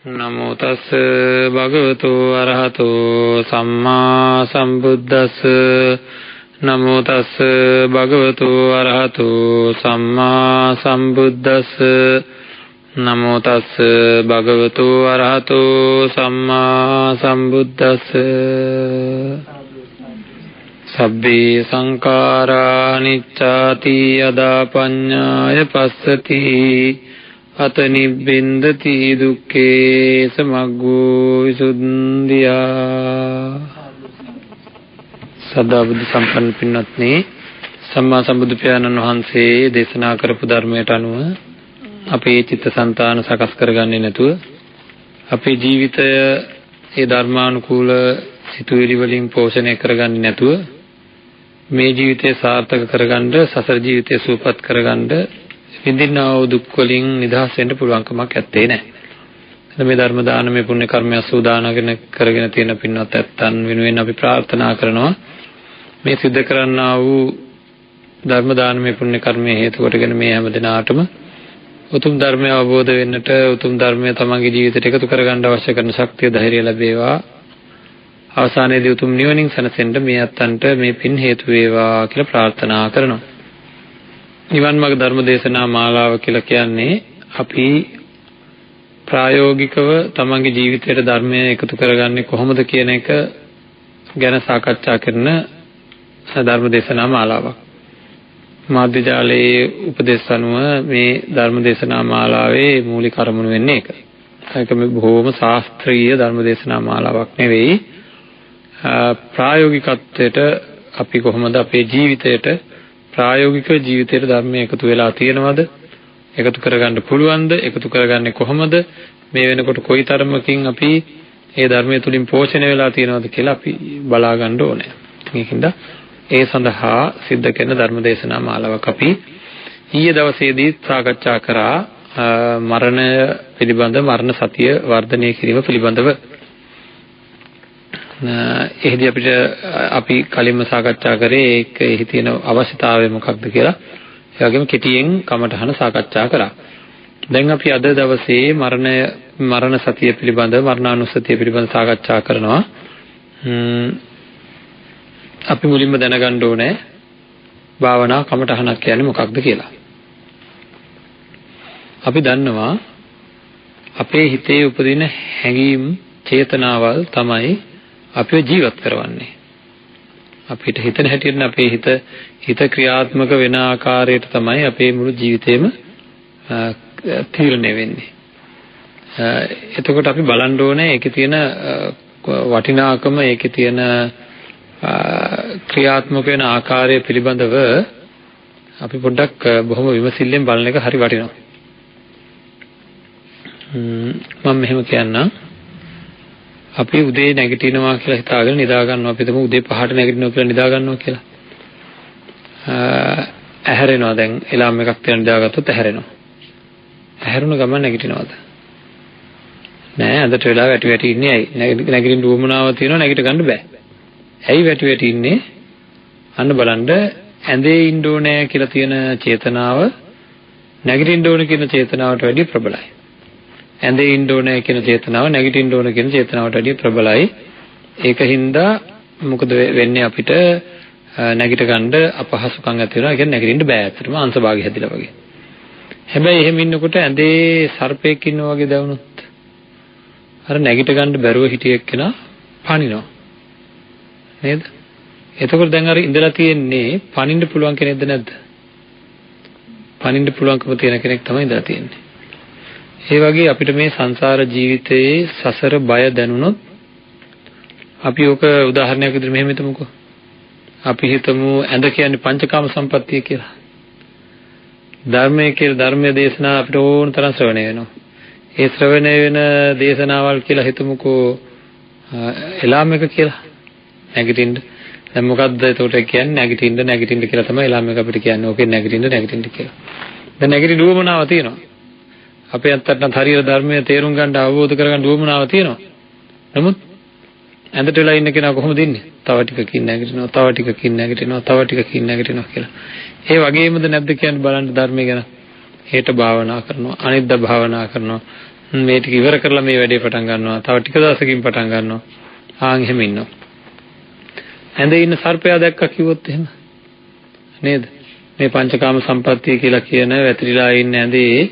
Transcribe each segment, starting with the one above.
නමෝ තස් භගවතු අරහතෝ සම්මා සම්බුද්දස්ස නමෝ තස් භගවතු අරහතෝ සම්මා සම්බුද්දස්ස නමෝ තස් භගවතු අරහතෝ සම්මා සම්බුද්දස්ස සබ්බේ සංඛාරා අනිච්චාති යදා පඤ්ඤාය පස්සති අත නිබ්බින්දති දුක්ඛේ සමග්ගෝ විසුද්ධියා. සදා බුද්ධ සම්පන්න පින්වත්නි, සම්මා සම්බුදු පියාණන් වහන්සේ දේශනා කරපු ධර්මයට අනුව අපේ චිත්තසංතාන සකස් කරගන්නේ නැතුව අපේ ජීවිතය ඒ ධර්මානුකූල සිතුවිලි වලින් පෝෂණය කරගන්නේ නැතුව මේ ජීවිතය සාර්ථක කරගන්න, සසර ජීවිතය සුවපත් කරගන්න, විඳින්නා වූ දුක් වලින් නිදහස් වෙන්න පුළුවන්කමක් ඇත්තේ නැහැ. මේ ධර්ම දානමය පුණ්‍ය කර්මය සූදානගෙන කරගෙන තියෙන පින්වත් ඇත්තන් වෙනුවෙන් අපි ප්‍රාර්ථනා කරනවා මේ සිද්ධ කරන්නා වූ ධර්ම දානමය පුණ්‍ය කර්මය හේතු කොටගෙන මේ හැම දිනාටම උතුම් ධර්මය අවබෝධ වෙන්නට, උතුම් ධර්මය තමන්ගේ ජීවිතයට එකතු කරගන්න අවශ්‍ය කරන ශක්තිය ධෛර්යය ලැබේවා. අවසානයේදී උතුම් නිවනින් සැනසෙන්න මේ ඇත්තන්ට මේ පින් හේතු වේවා කියලා ප්‍රාර්ථනා කරනවා. නිවන් මාර්ග ධර්ම දේශනා මාලාව කියලා කියන්නේ අපි ප්‍රායෝගිකව තමන්ගේ ජීවිතයට ධර්මය එකතු කරගන්නේ කොහොමද කියන එක ගැන සාකච්ඡා කරන ධර්ම දේශනා මාලාවක්. මාධ්‍ය ජාලයේ උපදේශ අනුව මේ ධර්ම දේශනා මාලාවේ මූලික අරමුණ වෙන්නේ ඒක. ඒක මේ බොහොම ශාස්ත්‍රීය ධර්ම දේශනා මාලාවක් නෙවෙයි. ප්‍රායෝගිකත්වයට අපි කොහොමද අපේ ජීවිතයට ප්‍රායෝගික ජීවිතයට ධර්මය එකතු වෙලා තියෙනවද? එකතු කරගන්න පුළුවන්ද? එකතු කරගන්නේ කොහොමද? මේ වෙනකොට කොයි තරමකින් අපි මේ ධර්මය තුලින් පෝෂණය වෙලා තියෙනවද කියලා අපි බලා ගන්න ඕනේ. ඒකින්ද ඒ සඳහා සිද්ධ කරන ධර්ම දේශනා මාලාවක් අපි ඊයේ දවසේදී සාකච්ඡා කරා මරණය පිළිබඳ, මරණ සතිය වර්ධනය කිරීම පිළිබඳව. එහෙදී අපි කලින්ම සාකච්ඡා කරේ ඒකෙහි තියෙන අවශ්‍යතාවය මොකක්ද කියලා. ඒ වගේම කෙටියෙන් කමඨහන සාකච්ඡා කරා. දැන් අපි අද දවසේ මරණ සතිය පිළිබඳ, මරණානුස්සතිය පිළිබඳ සාකච්ඡා කරනවා. අපි මුලින්ම දැනගන්න ඕනේ භාවනා කමඨහනක් කියන්නේ මොකක්ද කියලා. අපි දන්නවා අපේ හිතේ උපදින හැඟීම්, චේතනාවල් තමයි අපිව ජීවත් කරවන්නේ. අපිට හිතන හැටියට අපේ හිත ක්‍රියාත්මක වෙන ආකාරයට තමයි අපේ මුළු ජීවිතේම තීරණය වෙන්නේ. එතකොට අපි බලන්න ඕනේ ඒකේ තියෙන වටිනාකම, ඒකේ තියෙන ක්‍රියාත්මක වෙන ආකාරය පිළිබඳව අපි පොඩ්ඩක් බොහොම විමසිල්ලෙන් බලන එක හරි වටිනවා. මම මෙහෙම කියන්නම්. අපි උදේ නැගිටිනවා කියලා හිතාගෙන නිදා ගන්නවා. අපි හිතමු උදේ 5ට නැගිටිනවා කියලා නිදා ගන්නවා කියලා. ඇහැරෙනවා. දැන් එලාම් එකක් තියලා නිදාගත්තොත් ඇහැරෙනවා. ඇහැරුණ ගමන් නැගිටිනවද? නෑ, අදට වෙලා වැටි ඉන්නේ ඇයි? නැගිටින්න උවමනාව තියෙනවා, නැගිට ගන්න බෑ. ඇයි වැටි ඉන්නේ? අන්න බලන්න, ඇඳේ ඉන්න ඕනේ කියලා තියෙන චේතනාව නැගිටින්න ඕන කියන චේතනාවට වැඩිය ප්‍රබලයි. ඇඳේ ඉන්න ඕනේ කියන චේතනාව නැගිටින්න ඕන කියන චේතනාවට වැඩිය ප්‍රබලයි. ඒකින්ද මොකද වෙන්නේ? අපිට නැගිට ගන්න අපහසුකම් ඇති වෙනවා. ඒ කියන්නේ නැගිටින්න බෑ. ඇත්තටම අංශභාගය හැදිලා වගේ. හැබැයි එහෙම ඉන්නකොට ඇඳේ සර්පෙක් ඉන්නවා වගේ දැවුනොත් අර නැගිට ගන්න බැරුව හිටිය එක්කෙනා පනිනවා. නේද? එතකොට දැන් අර ඉඳලා තියෙන්නේ පනින්න පුළුවන් කෙනෙක්ද නැද්ද? පනින්න පුළුවන්කම තියෙන කෙනෙක් තමයි ඉඳලා තියෙන්නේ. ඒ වගේ අපිට මේ සංසාර ජීවිතයේ සසර බය දැනුනොත් අපි ඔක උදාහරණයක් විදිහට මෙහෙම හිතමුකෝ. අපි හිතමු ඇඳ කියන්නේ පංචකාම සම්පත්තිය කියලා. ධර්මයේ දේශනා අපිට ඕන තරම් ශ්‍රවණය වෙනවා. ඒ ශ්‍රවණය වෙන දේශනාවල් කියලා හිතමුකෝ එලාම් එක කියලා. නැගිටින්න. දැන් මොකද්ද එතකොට කියන්නේ? නැගිටින්න කියලා තමයි එලාම් එක අපිට කියන්නේ. ඕකෙන් නැගිටින්න කියලා. දැන් නැගිටින්න උවමනාව තියෙනවා. අපේ අත්තටත් හරියට ධර්මයේ තේරුම් ගන්න, අවබෝධ කරගන්න උවමනාව තියෙනවා. නමුත් ඇඳට වෙලා ඉන්න කෙනා කොහොමද ඉන්නේ? තව ටිකකින් නැගිටිනවා කියලා. ඒ වගේමද නැද්ද කියන්නේ බලන්න ධර්මය ගැන. හෙට භාවනා කරනවා, අනිද්දා භාවනා කරනවා, මේ ටික ඉවර කරලා මේ වැඩේ පටන් ගන්නවා. තව ටික දවසකින් පටන් ගන්නවා. ආන් එහෙම ඉන්නවා. ඇඳේ ඉන්න සර්පයා දැක්කා කිව්වොත් එහෙම නේද? මේ පංචකාම සම්පත්තිය කියලා කියන වැතිරිලා ඉන්න ඇඳේ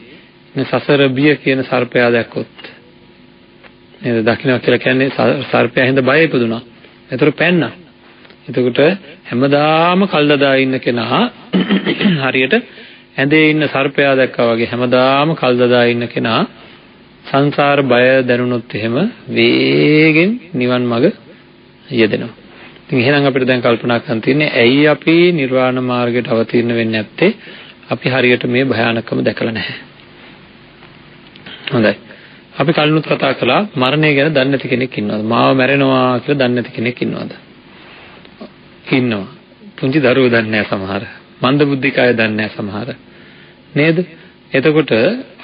මේ සසර බිය කියන සර්පයා දැක්කොත් නේද? දකින්න කියලා කියන්නේ සර්පයා හින්දා බය ඉපදුනා. ඒතර පැන්නා. එතකොට හැමදාම කල්දදා ඉන්න කෙනා හරියට ඇඳේ ඉන්න සර්පයා දැක්කා වගේ හැමදාම කල්දදා ඉන්න කෙනා සංසාර බය දැනුනොත් එහෙම වේගෙන් නිවන් මඟ යෙදෙනවා. ඉතින් එහෙනම් අපිට දැන් කල්පනා කරන්න තියෙන්නේ ඇයි අපි නිර්වාණ මාර්ගයට අවතීර්ණ වෙන්නේ නැත්තේ? අපි හරියට මේ භයානකම දැකලා නැහැ. හොඳයි. අපි කලිනුත් කතා කළා මරණය ගැන දන්නේ නැති කෙනෙක් ඉන්නවද? මාව මැරෙනවා කියලා දන්නේ නැති කෙනෙක් ඉන්නවද? ඉන්නවා. පුංචි දරුවෝ දන්නේ නැහැ සමහර. මන්ද බුද්ධික අය දන්නේ නැහැ සමහර. නේද? එතකොට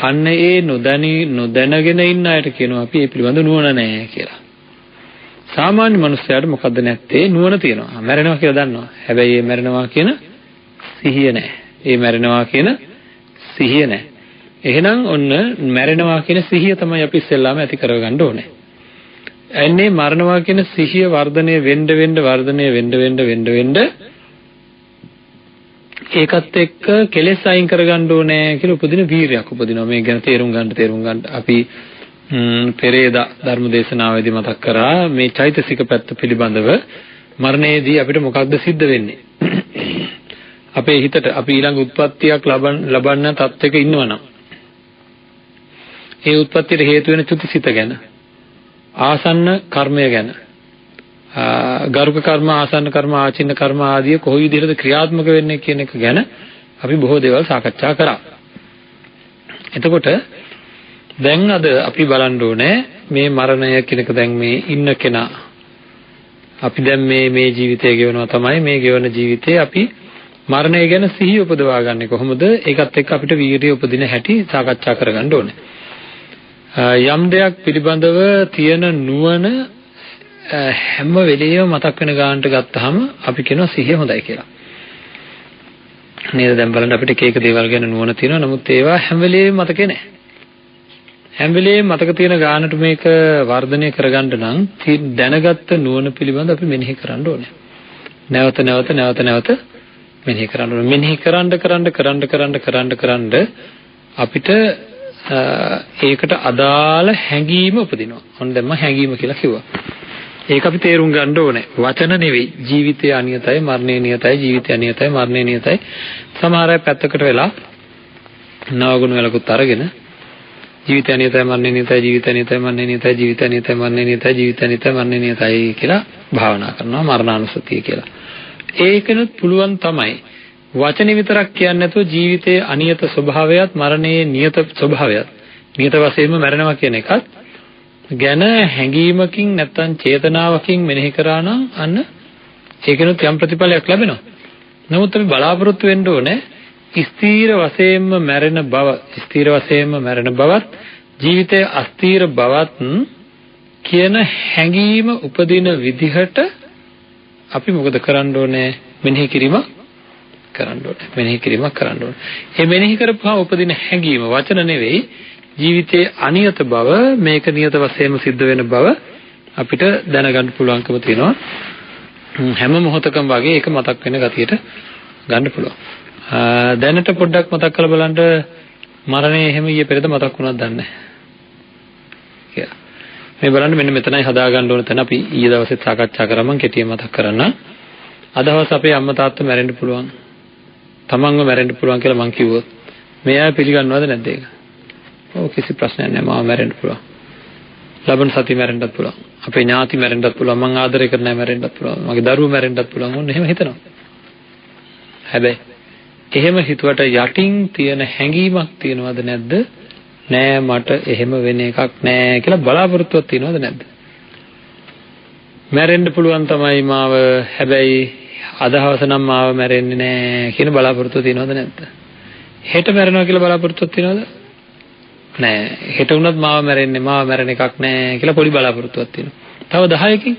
අන්න ඒ නොදැනගෙන ඉන්න අයට කියනවා අපි ඒ පිළිබඳ නුවණ නැහැ කියලා. සාමාන්‍ය මනුස්සයාට මොකද්ද නැත්තේ? නුවණ තියෙනවා. මැරෙනවා කියලා දන්නවා. හැබැයි ඒ මැරෙනවා කියන සිහිය නැහැ. ඒ මැරෙනවා කියන සිහිය නැහැ. එහෙනම් ඔන්න මැරෙනවා කියන සිහිය තමයි අපි ඉස්සෙල්ලාම ඇති කරගන්න ඕනේ. එන්නේ මරණවා කියන සිහිය වර්ධනය වෙන්න ඒකත් එක්ක කෙලෙස් අයින් කරගන්න ඕනේ කියලා උපදින වීරියක් උපදිනවා. මේ ගැන තේරුම් ගන්න අපි පෙරේදා ධර්ම දේශනාවේදී මතක් කරා මේ චෛතසික පැත්ත පිළිබඳව මරණයේදී අපිට මොකක්ද සිද්ධ වෙන්නේ? අපේ හිතට අපි ඊළඟ උත්පත්තියක් ලබන්න තත්ත්වයක ඉන්නවනම් ඒ උත්පත්තියට හේතු වෙන චුතිසිත ගැන, ආසන්න කර්මය ගැන, ගරුක කර්ම, ආසන්න කර්ම, ආචින්න කර්ම ආදී කොයි විදිහටද ක්‍රියාත්මක වෙන්නේ කියන එක ගැන අපි බොහෝ දේවල් සාකච්ඡා කරා. එතකොට දැන් අද අපි බලන්න ඕනේ මේ මරණය කියන එක දැන් මේ ඉන්න කෙනා අපි දැන් මේ ජීවිතය ගෙවනවා තමයි මේ ගෙවන ජීවිතේ අපි මරණය ගැන සිහිය උපදවා ගන්න කොහොමද? ඒකත් එක්ක අපිට වීරිය උපදින හැටි සාකච්ඡා කරගන්න ඕනේ. යම් දෙයක් පිළිබඳව තියෙන නුවණ හැම වෙලේම මතක් වෙන ගන්නට ගත්තාම අපි කියනවා සිහිය හොඳයි කියලා. නේද? දැන් බලන්න අපිට එක දේවල් ගැන නුවණ තියෙනවා. නමුත් ඒවා හැම වෙලේම මතකේ නැහැ. හැම වෙලේම මතක තියෙන ගානට මේක වර්ධනය කරගන්න නම් දැනගත්ත නුවණ පිළිබඳ අපි මෙනෙහි කරන්න ඕනේ. නැවත මෙනෙහි කරන්න ඕනේ. මෙනෙහි කරන්න අපිට ඒකට අදාළ හැඟීම උපදිනවා. ඔන්න දැන් මම හැඟීම කියලා කිව්වා. ඒක අපි තේරුම් ගන්න ඕනේ. වචන නෙවෙයි. ජීවිතය අනියතයි, මරණය නියතයි, ජීවිතය අනියතයි, මරණය නියතයි. සමහර අය පැත්තකට වෙලා නවගුණ වලකුත් අරගෙන ජීවිතය අනියතයි, මරණය නියතයි, ජීවිතය අනියතයි, මරණය නියතයි, ජීවිතය අනියතයි, මරණය නියතයි, ජීවිතය අනියතයි, මරණය නියතයි කියලා භාවනා කරනවා. මරණානුස්සතිය කියලා. ඒකනොත් පුළුවන් තමයි. වචනේ විතරක් කියන්නේ නැතුව ජීවිතයේ අනියත ස්වභාවයත් මරණයේ නියත ස්වභාවයත් නියත වශයෙන්ම මැරෙනවා කියන එකත් ගැන හැඟීමකින් නැත්නම් චේතනාවකින් මෙනෙහි කරා නම් අන්න ඒකනොත් යම් ප්‍රතිඵලයක් ලැබෙනවා. නමුත් අපි බලාපොරොත්තු වෙන්න ඕනේ ස්ථීර වශයෙන්ම මැරෙන බවත් ජීවිතයේ අස්ථීර බවත් කියන හැඟීම උපදින විදිහට අපි මොකද කරන්න ඕනේ? මෙනෙහි කිරීමක් කරන්න ඕනේ. මේ මෙනෙහි කරපුවා උපදින හැඟීම වචන නෙවෙයි, ජීවිතයේ අනියත බව, මේක නියත වශයෙන්ම සිද්ධ වෙන බව අපිට දැනගන්න පුළුවන්කම තියෙනවා. හැම මොහොතකම වගේ ඒක මතක් වෙන ගතියට ගන්න පුළුවන්. දැනට පොඩ්ඩක් මතක් කරලා බලන්න මරණය එහෙම ඊයේ පෙරේද මතක් වුණාද දන්නේ නැහැ. මේ බලන්න මෙන්න මෙතනයි හදාගන්න ඕන තැන අපි ඊයේ දවසේ සාකච්ඡා කරා. මම කෙටියෙන් මතක් කරන්න. අදහස් අපේ අම්මා තාත්තා මැරෙන්න පුළුවන්. තමන්ව මැරෙන්න පුළුවන් කියලා මං කිව්වොත් මෙයා පිළිගන්නවද නැද්ද ඒක? ඔව් කිසි ප්‍රශ්නයක් නැහැ. මාව මැරෙන්න පුළුවන්. ලබන සතිය මැරෙන්නත් පුළුවන්. අපේ ඥාති මැරෙන්නත් පුළුවන්. මං ආදරය කරන අය මැරෙන්නත් පුළුවන්. මගේ දරුවෝ මැරෙන්නත් පුළුවන්. ඔන්න එහෙම හිතනවා. හැබැයි එහෙම හිතුවට යටින් තියෙන හැඟීමක් තියෙනවද නැද්ද? නෑ මට එහෙම වෙන එකක් නෑ කියලා බලාපොරොත්තුවක් තියෙනවද නැද්ද? මැරෙන්න පුළුවන් තමයි මාව. හැබැයි අදහවස නම් මාව මැරෙන්නේ නෑ කියන බලාපොරොත්තුව තියෙනවද නැද්ද? හෙට මැරෙනවා කියලා බලාපොරොත්තුවක් තියෙනවද? නෑ. හෙට වුණත් මාව මැරෙන එකක් නෑ කියලා පොඩි බලාපොරොත්තුවක් තියෙනවා. තව 10කින්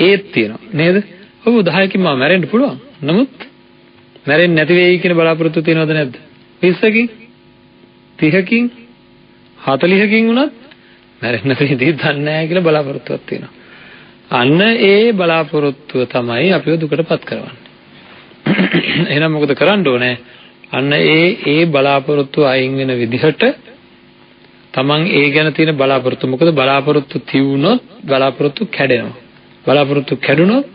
ඒත් තියෙනවා නේද? ඔව් 10කින් මාව මැරෙන්න පුළුවන්. නමුත් මැරෙන්නේ නැති වෙයි කියන බලාපොරොත්තුව තියෙනවද නැද්ද? 20කින් 30කින් 40කින් වුණත් මැරෙන්න වෙදී දන්නේ නැහැ කියලා බලාපොරොත්තුවක් තියෙනවා. අන්න ඒ බලාපොරොත්තුව තමයි අපිව දුකටපත් කරවන්නේ. එහෙනම් මොකද කරන්න ඕනේ? අන්න ඒ බලාපොරොත්තු අයින් වෙන විදිහට තමන් ඒ ගැන තියෙන බලාපොරොත්තු, මොකද බලාපොරොත්තු තියුණොත් බලාපොරොත්තු කැඩෙනවා. බලාපොරොත්තු කැඩුණොත්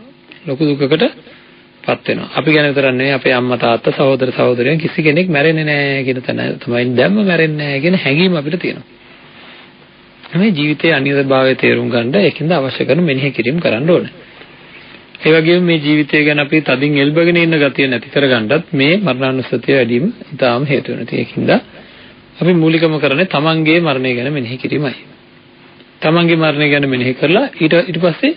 ලොකු දුකකටපත් වෙනවා. අපි ගැන විතරක් නෙවෙයි අපේ අම්මා තාත්තා සහෝදර සහෝදරයන් කිසි කෙනෙක් මැරෙන්නේ නැහැ කියන තැන තමයි දැම්ම මැරෙන්නේ නැහැ කියන හැඟීම අපිට තියෙනවා. මේ ජීවිතයේ අනිත්‍යභාවය තේරුම් ගන්න ඒකින්ද අවශ්‍ය කරන මෙනෙහි කිරීම කරන්න ඕනේ. ඒ වගේම මේ ජීවිතය ගැන අපි තදින් එල්බගෙන ඉන්න ගතිය නැති කරගන්නත් මේ මරණානුස්සතිය වැඩි වීම ඉතාම හේතු වෙනවා. ඒකින්ද අපි මූලිකම කරන්නේ තමන්ගේ මරණය ගැන මෙනෙහි කිරීමයි. තමන්ගේ මරණය ගැන මෙනෙහි කරලා ඊට පස්සේ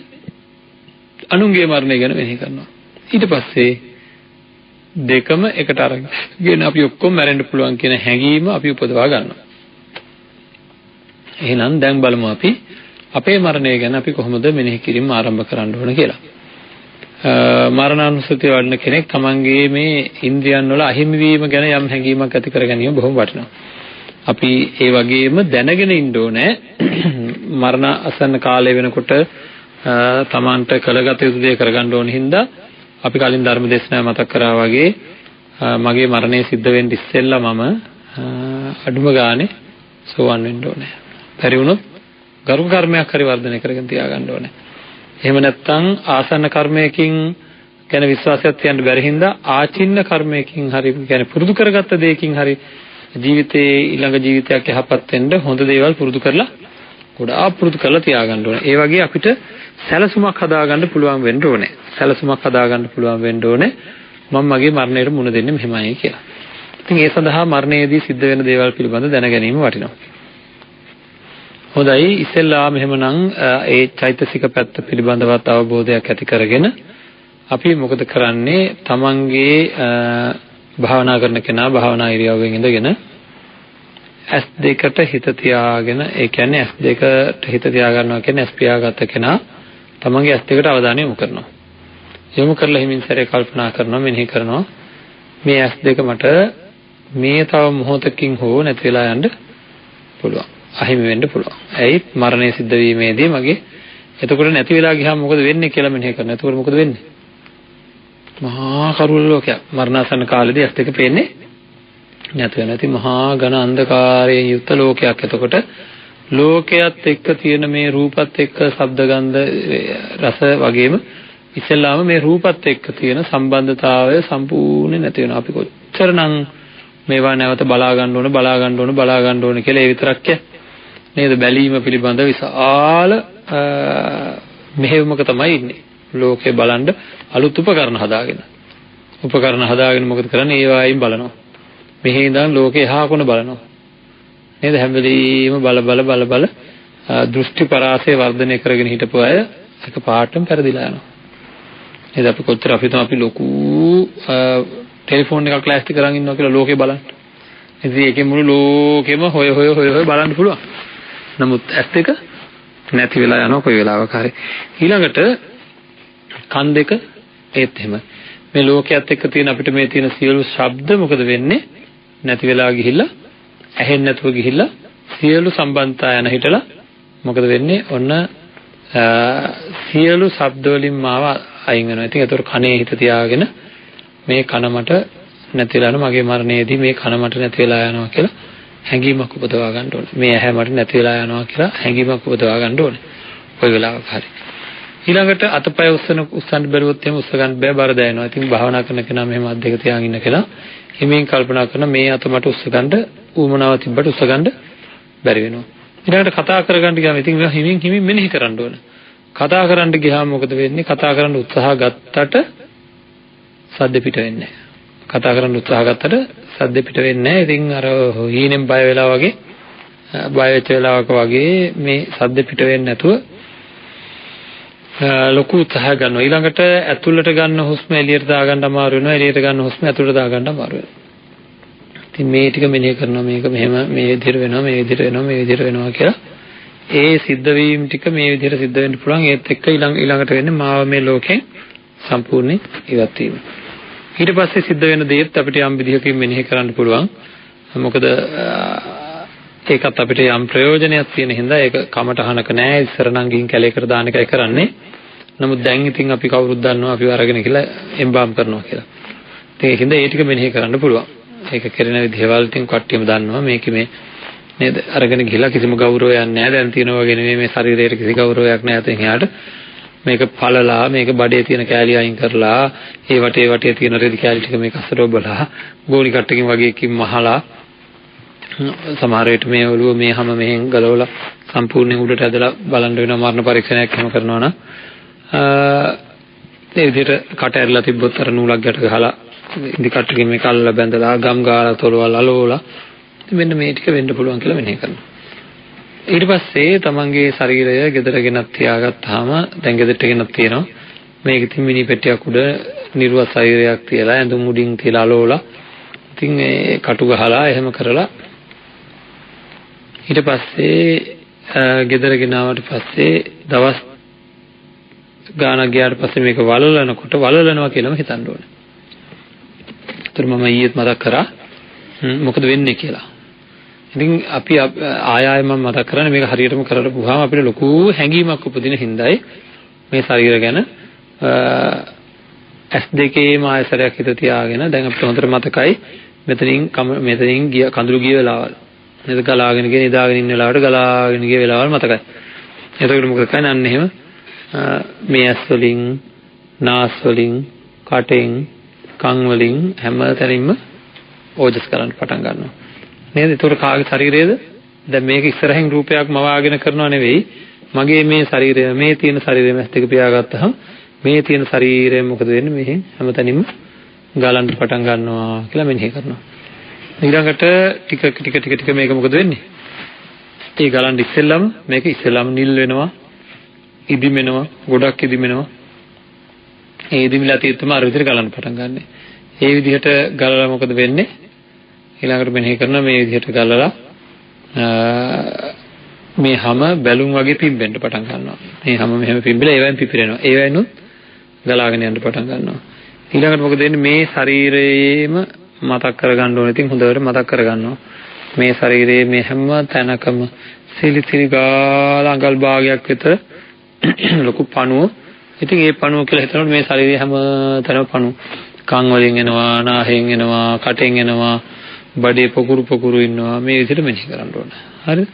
අනුන්ගේ මරණය ගැන මෙනෙහි කරනවා. ඊට පස්සේ දෙකම එකට අරගෙන අපි ඔක්කොම මැරෙන්න පුළුවන් කියන හැඟීම අපි උපදවා ගන්නවා. එහෙනම් දැන් බලමු අපි අපේ මරණය ගැන අපි කොහොමද මෙනෙහි කිරීම ආරම්භ කරන්න ඕන කියලා. මරණානුස්සතිය වඩන කෙනෙක් තමන්ගේ මේ ඉන්ද්‍රියන් වල අහිමි වීම ගැන යම් හැඟීමක් ඇති කර ගැනීම බොහොම වටිනවා. අපි ඒ වගේම දැනගෙන ඉන්න ඕනේ මරණ අසන්න කාලය වෙනකොට තමන්ට කළගත යුතු දේ කරගන්න ඕන හින්දා අපි කලින් ධර්ම දේශනාව මතක් කරා වගේ මගේ මරණය සිද්ධ වෙන්න ඉස්සෙල්ලා මම අඩුම ගානේ සෝවන් වෙන්න ඕනේ. පරි වුණොත් ගරුක කර්මයක් හරි වර්ධනය කරගෙන තියාගන්න ඕනේ. එහෙම නැත්නම් ආසන්න කර්මයකින් ගැන විශ්වාසයක් තියන්න බැරි හින්දා ආචින්න කර්මයකින් හරි කියන්නේ පුරුදු කරගත්ත දෙයකින් හරි ජීවිතේ ඊළඟ ජීවිතයක් යහපත් වෙන්න හොඳ දේවල් පුරුදු කරලා ගොඩාක් පුරුදු කරලා තියාගන්න ඕනේ. ඒ වගේ අපිට සැලසුමක් හදාගන්න පුළුවන් වෙන්න ඕනේ. සැලසුමක් හදාගන්න පුළුවන් වෙන්න ඕනේ මම මගේ මරණයට මුහුණ දෙන්නේ මෙහෙමයි කියලා. ඉතින් ඒ සඳහා මරණයේදී සිද්ධ වෙන දේවල් පිළිබඳ දැන ගැනීම වටිනවා. හොඳයි ඉස්සෙල්ලාම එහෙමනම් ඒ චෛතසික පැත්ත පිළිබඳවත් අවබෝධයක් ඇති කරගෙන අපි මොකද කරන්නේ තමන්ගේ භාවනා කරන කෙනා භාවනා ඉරියව්වෙන් ඉඳගෙන S2ට හිත තියාගෙන ඒ කියන්නේ S2ට හිත තියා ගන්නවා කියන්නේ S පියාගත්ත කෙනා තමන්ගේ S2ට අවධානය යොමු කරනවා. යොමු කරලා හිමින් සැරේ කල්පනා කරනවා මෙනෙහි කරනවා මේ S2 මට මේ තව මොහොතකින් හෝ නැති වෙලා යන්න පුළුවන්. අහිමි වෙන්න පුළුවන්. ඇයි මරණය සිද්ධ වීමේදී මගේ එතකොට නැති වෙලා ගියාම මොකද වෙන්නේ කියලා මෙනෙහි කරනවා. එතකොට මොකද වෙන්නේ? මහා කරුණ ලෝකයක්. මරණාසන්න කාලේදී ඇස් දෙක පේන්නේ නැති වෙනවා. ඉතින් මහා ඝන අන්ධකාරයෙන් යුක්ත ලෝකයක්. එතකොට ලෝකයේත් එක්ක තියෙන මේ රූපත් එක්ක ශබ්ද ගන්ධ රස වගේම ඉස්සෙල්ලාම මේ රූපත් එක්ක තියෙන සම්බන්ධතාවය සම්පූර්ණයෙන් නැති වෙනවා. අපි කොච්චරනම් මේවා නැවත බලා ගන්න ඕන කියලා ඒ විතරක් නේද බැලීම පිළිබඳ විශාල මෙහෙයුමක තමයි ඉන්නේ. ලෝකේ බලන්න අලුත් උපකරණ හදාගෙන මොකද කරන්නේ? ඒ වයින් බලනවා. මෙහි ඉඳන් ලෝකේ එහා කොන බලනවා. නේද? හැම වෙලෙම බල දෘෂ්ටි පරාසය වර්ධනය කරගෙන හිටපු අය එක පාටම පෙරදිලා යනවා. නේද? අපි කොච්චර අපි ලොකු ටෙලිෆෝන් එකක් ලෑස්ති කරන් ඉන්නවා කියලා ලෝකේ බලන්න. ඉතින් ඒකේ මුළු ලෝකෙම හොය බලන්න පුළුවන්. නමුත් ඇස් දෙක නැති වෙලා යනවා කොයි වෙලාවක හරි. ඊළඟට කන් දෙක ඒත් එහෙම. මේ ලෝකයේත් එක්ක තියෙන අපිට මේ තියෙන සියලු ශබ්ද මොකද වෙන්නේ? නැති වෙලා ගිහිල්ලා ඇහෙන්නේ නැතුව ගිහිල්ලා සියලු සම්බන්ධතා යන හිටලා මොකද වෙන්නේ? ඔන්න සියලු ශබ්ද වලින් මාව අයින් වෙනවා. ඉතින් ඒතර කනේ හිත තියාගෙන මේ කන මට නැති වෙලා යනවා මගේ මරණයේදී මේ කන මට නැති වෙලා යනවා කියලා හැඟීමක් උපදවා ගන්න ඕනේ. මේ ඇහැ මට නැති වෙලා යනවා කියලා හැඟීමක් උපදවා ගන්න ඕනේ. කොයි වෙලාවක හරි. ඊළඟට අතපය උස්සන්න බැලුවොත් එහෙම උස්ස ගන්න බෑ බර දැනෙනවා. ඉතින් භාවනා කරන කෙනා මෙහෙම අත් දෙක තියාගෙන ඉන්න කෙනා හිමින් කල්පනා කරන මේ අත මට උස්ස ගන්න ඌමනාව තිබ්බට උස්ස ගන්න බැරි වෙනවා. ඊළඟට කතා කරගන්න ගියාම ඉතින් හිමින් මෙනෙහි කරන්න ඕනේ. කතා කරන්න ගියාම මොකද වෙන්නේ? කතා කරන්න උත්සාහ ගත්තට සද්ද පිට වෙන්නේ නැහැ. කතා කරන්න උත්සාහ ගත්තට සද්ද පිට වෙන්නේ නැහැ. ඉතින් අර හීනෙන් බය වෙලා වගේ බය වෙච්ච වෙලාවක වගේ මේ සද්ද පිට වෙන්නේ නැතුව ලොකු උත්සාහ ගන්නවා. ඊළඟට ඇතුළට ගන්න හුස්ම එළියට දාගන්න අමාරු වෙනවා. එළියට ගන්න හුස්ම ඇතුළට දාගන්න අමාරු වෙනවා. ඉතින් මේ ටික මෙනෙහි කරනවා මේක මෙහෙම මේ විදිහට වෙනවා කියලා. ඒ සිද්ධ වීම ටික මේ විදිහට සිද්ධ වෙන්න පුළුවන්. ඒත් එක්ක ඊළඟට වෙන්නේ මාව මේ ලෝකෙන් සම්පූර්ණයෙන් ඉවත් වීම. ඊට පස්සේ සිද්ධ වෙන දේත් අපිට යම් විදිහකින් මෙනෙහි කරන්න පුළුවන්. මොකද ඒකත් අපිට යම් ප්‍රයෝජනයක් තියෙන හින්දා ඒක කමටහනක නෑ ඉස්සර නම් ගිහින් කැලේකට දාන එකයි කරන්නේ. නමුත් දැන් ඉතින් අපි කවුරුත් දන්නවා අපි අරගෙන කියලා එම්බාම් කරනවා කියලා. ඉතින් ඒකින්ද ඒ ටික මෙනෙහි කරන්න පුළුවන්. ඒක කරන විදිහවල් ඉතින් කට්ටියම දන්නවා මේකේ මේ නේද අරගෙන ගිහලා කිසිම ගෞරවයක් නැහැ. දැන් තියෙනවා වගේ නෙමෙයි මේ ශරීරයට කිසි ගෞරවයක් නැහැ. අතෙන් එහාට මේක පළලා මේක බඩේ තියෙන කැලි අයින් කරලා ඒ වටේ තියෙන රෙදි කැලි ටික මේක අසර ඔබලා ගෝණි කට්ටකින් වගේ එකකින් මහලා සමහර විට මේ ඔළුව මේ හැම මෙහෙන් ගලවලා සම්පූර්ණයෙන් උඩට ඇදලා බලන්න වෙනවා මරණ පරීක්ෂණයක් එහෙම කරනවා නම් ඒ විදිහට කට ඇරලා තිබ්බොත් අර නූලක් ගැට ගහලා ඉදි කට්ටකින් මේක අල්ලලා බැඳලා ගම් ගාලා තොලවල් අලවලා මෙන්න මේ ටික වෙන්න පුළුවන් කියලා මෙනෙහි කරනවා. ඊට පස්සේ තමන්ගේ ශරීරය gedara ගෙනත් තියාගත්තාම දැන් ගෙදරට ගෙනත් තියෙනවා මේක ඉතින් මිනි පෙට්ටියක් උඩ නිර්වත් ශරීරයක් තියලා ඇඳුම් උඩින් තියලා අලවලා ඉතින් ඒ කටු ගහලා එහෙම කරලා ඊට පස්සේ ගෙදර ගෙනාවට පස්සේ දවස් ගානක් ගියාට පස්සේ මේක වලලනකොට වලලනවා කියලාම හිතන්න ඕනේ. ඒතර මම ඊයේත් මතක් කරා මොකද වෙන්නේ කියලා. ඉතින් අපි ආයෙ මම මතක් කරන්නේ මේක හරියටම කරලා අපිට ලොකු හැඟීමක් උපදින හින්දායි මේ ශරීර ගැන S2 ආයසරයක් හිත තියාගෙන දැන් අපිට හොඳට මතකයි මෙතනින් ගිය කඳුළු ගිය වෙලාවල් නේද ගලාගෙන ගිය නිදාගෙන ඉන්න වෙලාවට ගලාගෙන ගිය වෙලාවල් මතකයි. එතකොට මොකද කරන්නේ අන්න එහෙම මේ ඇස් වලින් නාස් වලින් කටෙන් කන් වලින් හැම තැනින්ම ඕජස් කරන්න පටන් ගන්නවා. නේද? ඒතකොට කාගේ ශරීරයේද? දැන් මේක ඉස්සරහින් රූපයක් මවාගෙන කරනව නෙවෙයි. මගේ මේ ශරීරය මේ තියෙන ශරීරය මැස් දෙක පියාගත්තාම මේ තියෙන ශරීරය මොකද වෙන්නේ? මෙහෙන් හැමතැනින්ම ගලන්න පටන් ගන්නවා කියලා මෙනෙහි කරනවා. ඊළඟට ටික මේක මොකද වෙන්නේ? ඒ ගලන්න ඉස්සෙල්ලම මේක ඉස්සෙල්ලම නිල් වෙනවා, ඉදිමෙනවා, ගොඩක් ඉදිමෙනවා. ඒ ඉදිමිලා තියෙද්දිම අර විදිහට ගලන්න පටන් ගන්නෙ. ඒ විදිහට ගලලා මොකද වෙන්නේ? ඊළඟට මෙනෙහි කරනවා මේ විදිහට ගලලා මේ හැම බැලුම් වගේ පිම්බෙන්න පටන් ගන්නවා. මේ හැම මෙහෙම පිම්බිලා ඒවෙන් පිපිරෙනවා. ඒවෙන්ුත් ගලාගෙන යන්න පටන් ගන්නවා. ඊළඟට මොකද වෙන්නේ? මේ ශරීරයේම මතක් කරගන්න ඕනේ. ඉතින් හොඳට මතක් කරගන්නවා. මේ ශරීරයේ මේ හැම තැනකම සිලිසිලි ගාලා අඟල් භාගයක් විතර ලොකු පණුව. ඉතින් ඒ පණුව කියලා හිතනකොට මේ ශරීරයේ හැම තැනම පණුව. කන් වලින් එනවා, නාහෙන් එනවා, කටෙන් එනවා, බඩේ පොකුරු ඉන්නවා. මේ විදිහට මෙනෙහි කරන්න ඕන. හරිද?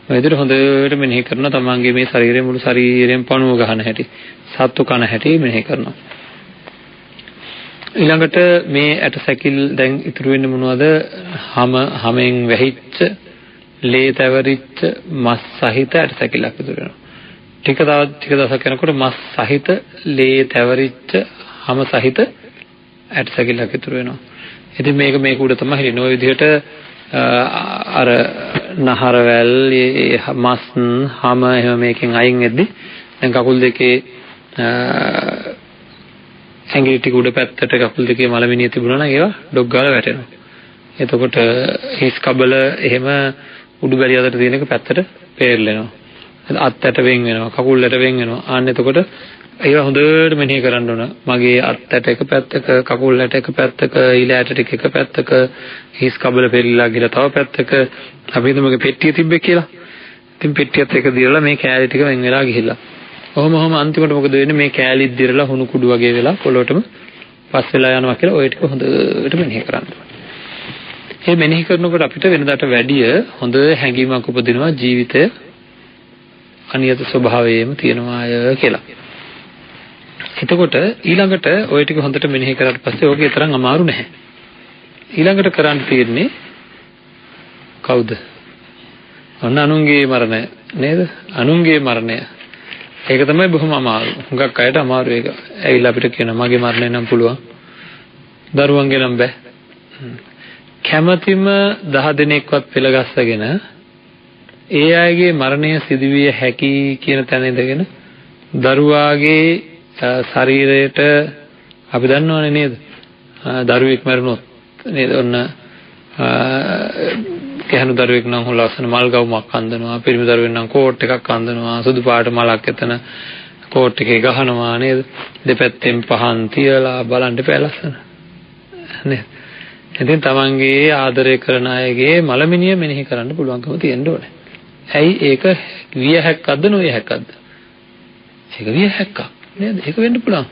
මේ විදිහට හොඳට මෙනෙහි කරනවා තමන්ගේ මේ ශරීරයේ මුළු ශරීරයෙන් පණුව ගන්න හැටි, සත්තු කන හැටි මෙනෙහි කරනවා. ඊළඟට මේ ඇට සැකිල් දැන් ඉතුරු වෙන්නේ මොනවද? හැමෙන් වැහිච්ච, ලේ තැවරිච්ච, මස් සහිත ඇට සැකිල්ලක් ඉතුරු වෙනවා. ටික දවසක් යනකොට මස් සහිත, ලේ තැවරිච්ච, හැම සහිත ඇට සැකිල්ලක් ඉතුරු වෙනවා. ඉතින් මේක උඩ තමයි හිටින්නේ. ওই විදිහට අර නහරවැල්, මස්, හැම එහෙම මේකෙන් අයින් වෙද්දි දැන් කකුල් දෙකේ ඇඟිලි ටික උඩ පැත්තට කකුල් දෙකේ මලමිනිය තිබුණා නම් ඒවා ඩොග් ගාලා වැටෙනවා. එතකොට හිස් කබල එහෙම උඩු බැලිය අතර තියෙන එක පැත්තට පෙරලෙනවා. අත්තට වෙන් වෙනවා, කකුල්ලට වෙන් වෙනවා. ආන්න එතකොට ඒවා හොඳට මෙනෙහි කරන්න ඕන. මගේ අත්තට එක පැත්තක, කකුල්ලට එක පැත්තක, ඊළාට ටික එක පැත්තක, හිස් කබල පෙරලිලා ගිහලා තව පැත්තක. අපි හිතමුගේ පෙට්ටිය තිබ්බේ කියලා. ඉතින් පෙට්ටියත් එක දිරලා මේ කෑලි ටික වෙන් වෙලා ගිහිල්ලා. ඔහොම අන්තිමට මොකද වෙන්නේ? මේ කෑලිත් දිරලා හුණු කුඩු වගේ වෙලා පොළොටම පස් වෙලා යනවා කියලා ඔය ටික හොඳට මෙනෙහි කරන්න ඕනේ. මේ මෙනෙහි කරනකොට අපිට වෙනදාට වැඩිය හොඳ හැඟීමක් උපදිනවා ජීවිතය අනියත ස්වභාවයෙම තියෙනවා කියලා. එතකොට ඊළඟට ඔය ටික හොඳට මෙනෙහි කරාට පස්සේ ඕකේ තරම් අමාරු නැහැ. ඊළඟට කරන්න තියෙන්නේ කවුද? අනුන්ගේ මරණය නේද? අනුන්ගේ මරණය. ඒක තමයි බොහොම අමාරු. හුඟක් අයට අමාරු ඒක. ඇවිල්ලා අපිට කියනවා මගේ මරණය නම් පුළුවන්. දරුවන්ගේ නම් බෑ. කැමැතිම 10 දිනක්වත් පෙළගස්සගෙන ඒ අයගේ මරණය සිදුවිය හැකි කියන තැන ඉඳගෙන දරුවාගේ ශරීරයට අපි දන්නවනේ නේද? දරුවෙක් මරුණොත් නේද? ඔන්න කැහණු දරුවෙක් නම් හොලස්සන මල් ගවුමක් අඳිනවා, පිරිමි දරුවෙක් නම් කෝට් එකක් අඳිනවා, සුදු පාට මලක් එතන කෝට් එකේ ගහනවා නේද? දෙපැත්තෙන් පහන් තියලා බලන්න එපා ලස්සන නේද? ඉතින් තමන්ගේ ආදරය කරන අයගේ මලමිනිය මෙනෙහි කරන්න පුළුවන්කම තියෙන්න ඕනේ. ඇයි ඒක විය හැක්කක්ද නොවිය හැක්කක්ද? ඒක විය හැක්කක් නේද? ඒක වෙන්න පුළුවන්.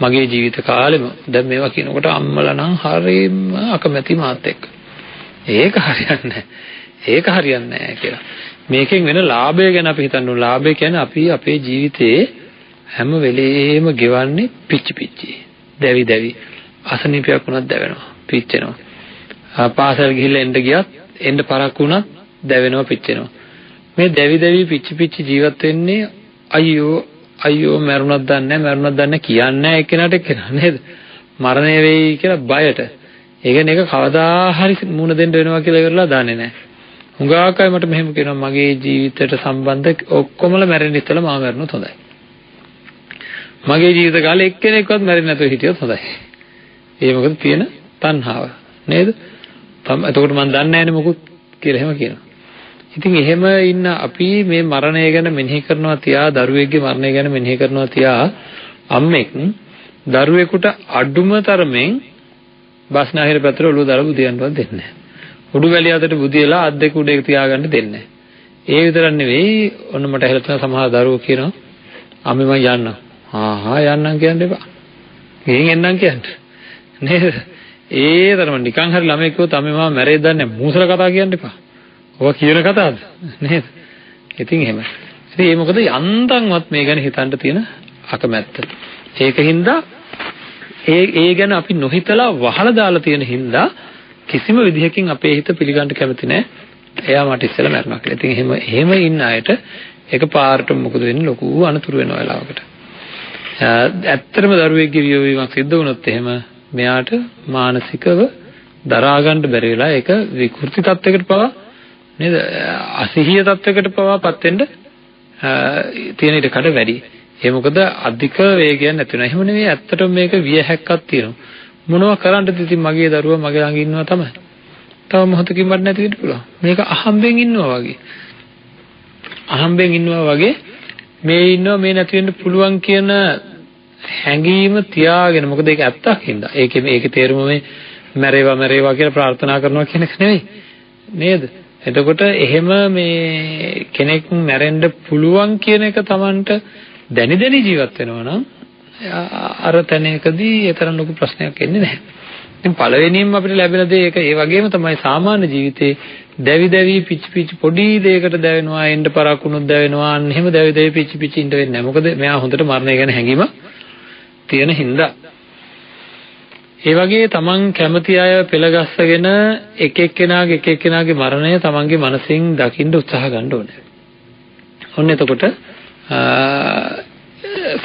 මගේ ජීවිත කාලෙම දැන් මේවා කියනකොට අම්මලා නම් හරියම අකමැති මාත් එක්ක. ඒක හරියන්නේ නැහැ. ඒක හරියන්නේ නැහැ කියලා. මේකෙන් වෙන ලාභය ගැන අපි හිතන්න ඕන. ලාභය කියන්නේ අපි අපේ ජීවිතේ හැම වෙලේම ගෙවන්නේ පිච්චි පිච්චි. දැවි දැවි. අසනීපයක් වුණත් දැවෙනවා. පිච්චෙනවා. පාසල් ගිහිල්ලා එන්න ගියත් එන්න පරක් වුණත් දැවෙනවා පිච්චෙනවා. මේ දැවි දැවි පිච්චි පිච්චි ජීවත් වෙන්නේ අයියෝ මරුණක් දන්නේ කියන්නේ එක්කෙනාට එක්කෙනා නේද? මරණය වෙයි කියලා බයට. ඒ කියන්නේ ඒක කවදා හරි මුණ දෙන්න වෙනවා කියලා ඉවරලා දන්නේ නැහැ. හුඟක් අය මට මෙහෙම කියනවා මගේ ජීවිතයට සම්බන්ධ ඔක්කොමලා මැරෙන්න ඉස්සෙල්ලා මම මැරුණොත් හොඳයි. මගේ ජීවිත කාලේ එක්කෙනෙක්වත් මැරෙන්නේ නැතුව හිටියොත් හොඳයි. ඒ මොකද තියෙන තණ්හාව නේද? එතකොට මම දන්නේ නැහැනේ මොකුත් කියලා එහෙම කියනවා. ඉතින් එහෙම ඉන්න අපි මේ මරණය ගැන මෙනෙහි කරනවා තියා දරුවෙක්ගේ මරණය ගැන මෙනෙහි කරනවා තියා අම්මෙක් දරුවෙකුට අඩුම තරමෙන් බස්නාහිර පැත්තට ඔළුව දාලා බුදියන්නවත් දෙන්නේ නැහැ. උඩු වැලිය අතට බුදියලා අත් දෙක උඩ තියාගන්න දෙන්නේ නැහැ. ඒ විතරක් නෙවෙයි ඔන්න මට ඇහෙලා තියෙන සමහර දරුවෝ කියනවා අම්මේ මම යන්නම්. යන්නම් කියන්න එපා. ගෙන් එන්නම් කියන්න. නේද? ඒ තරම නිකන් හරි ළමෙක් කිව්වොත් අම්මේ මම මැරෙයිද දන්නේ නැහැ. මූසල කතා කියන්න එපා. ඔය කියන කතාවද? නේද? ඉතින් එහෙම. ඉතින් ඒ මොකද යන්තම්වත් මේ ගැන හිතන්න තියෙන අකමැත්ත. ඒකින්ද ඒ ගැන අපි නොහිතලා වහලා දාලා තියෙන හින්දා කිසිම විදිහකින් අපේ හිත පිළිගන්න කැමති නැහැ. එයා මට ඉස්සෙල්ලා මැරුණා කියලා. ඉතින් එහෙම ඉන්න අයට ඒක පාරට මොකද වෙන්නේ ලොකු අනතුරු වෙනවා වෙලාවකට. ඇත්තටම දරුවෙක්ගේ වියෝවීමක් සිද්ධ වුණොත් එහෙම මෙයාට මානසිකව දරා ගන්න බැරි වෙලා ඒක විකෘති තත්යකට පවා නේද අසහිය තත්යකට පවාපත් වෙන්න තියෙන ඉඩ කඩ වැඩි. ඒ මොකද අධික වේගයක් නැති වෙනවා. එහෙම නෙවෙයි ඇත්තටම මේක විය හැක්කක් තියෙනවා. මොනවා කරන්නද ඉතින් මගේ දරුවා මගේ ළඟ ඉන්නවා තමයි. තව මොහොතකින් මට නැති වෙන්න පුළුවන්. මේක අහම්බෙන් ඉන්නවා වගේ. අහම්බෙන් ඉන්නවා වගේ මේ ඉන්නවා මේ නැති වෙන්න පුළුවන් කියන හැඟීම තියාගෙන මොකද ඒක ඇත්තක් හින්දා. ඒකේ තේරුම මේ මැරේවා කියලා ප්‍රාර්ථනා කරනවා කියන එක නෙවෙයි. නේද? එතකොට එහෙම මේ කෙනෙක් මැරෙන්න පුළුවන් කියන එක Tamanට දැනි ජීවත් වෙනවා නම් අර තැනකදී ඒ තරම් ලොකු ප්‍රශ්නයක් එන්නේ නැහැ. ඉතින් පළවෙනියෙන්ම අපිට ලැබෙන දේ ඒක ඒ වගේම තමයි සාමාන්‍ය ජීවිතේ දැවි පිච්චි පොඩි දෙයකට දැවෙනවා එන්න පරක්කුණුත් දැවෙනවා අන්න එහෙම දැවි පිච්චි ඉඳ වෙන්නේ නැහැ. මොකද මෙයා හොඳට මරණය ගැන හැඟීම තියෙන හින්දා. ඒ වගේ තමන් කැමති අය පෙළගස්සගෙන එක එක්කෙනාගේ මරණය තමන්ගේ මනසින් දකින්න උත්සාහ ගන්න ඕනේ. ඔන්න එතකොට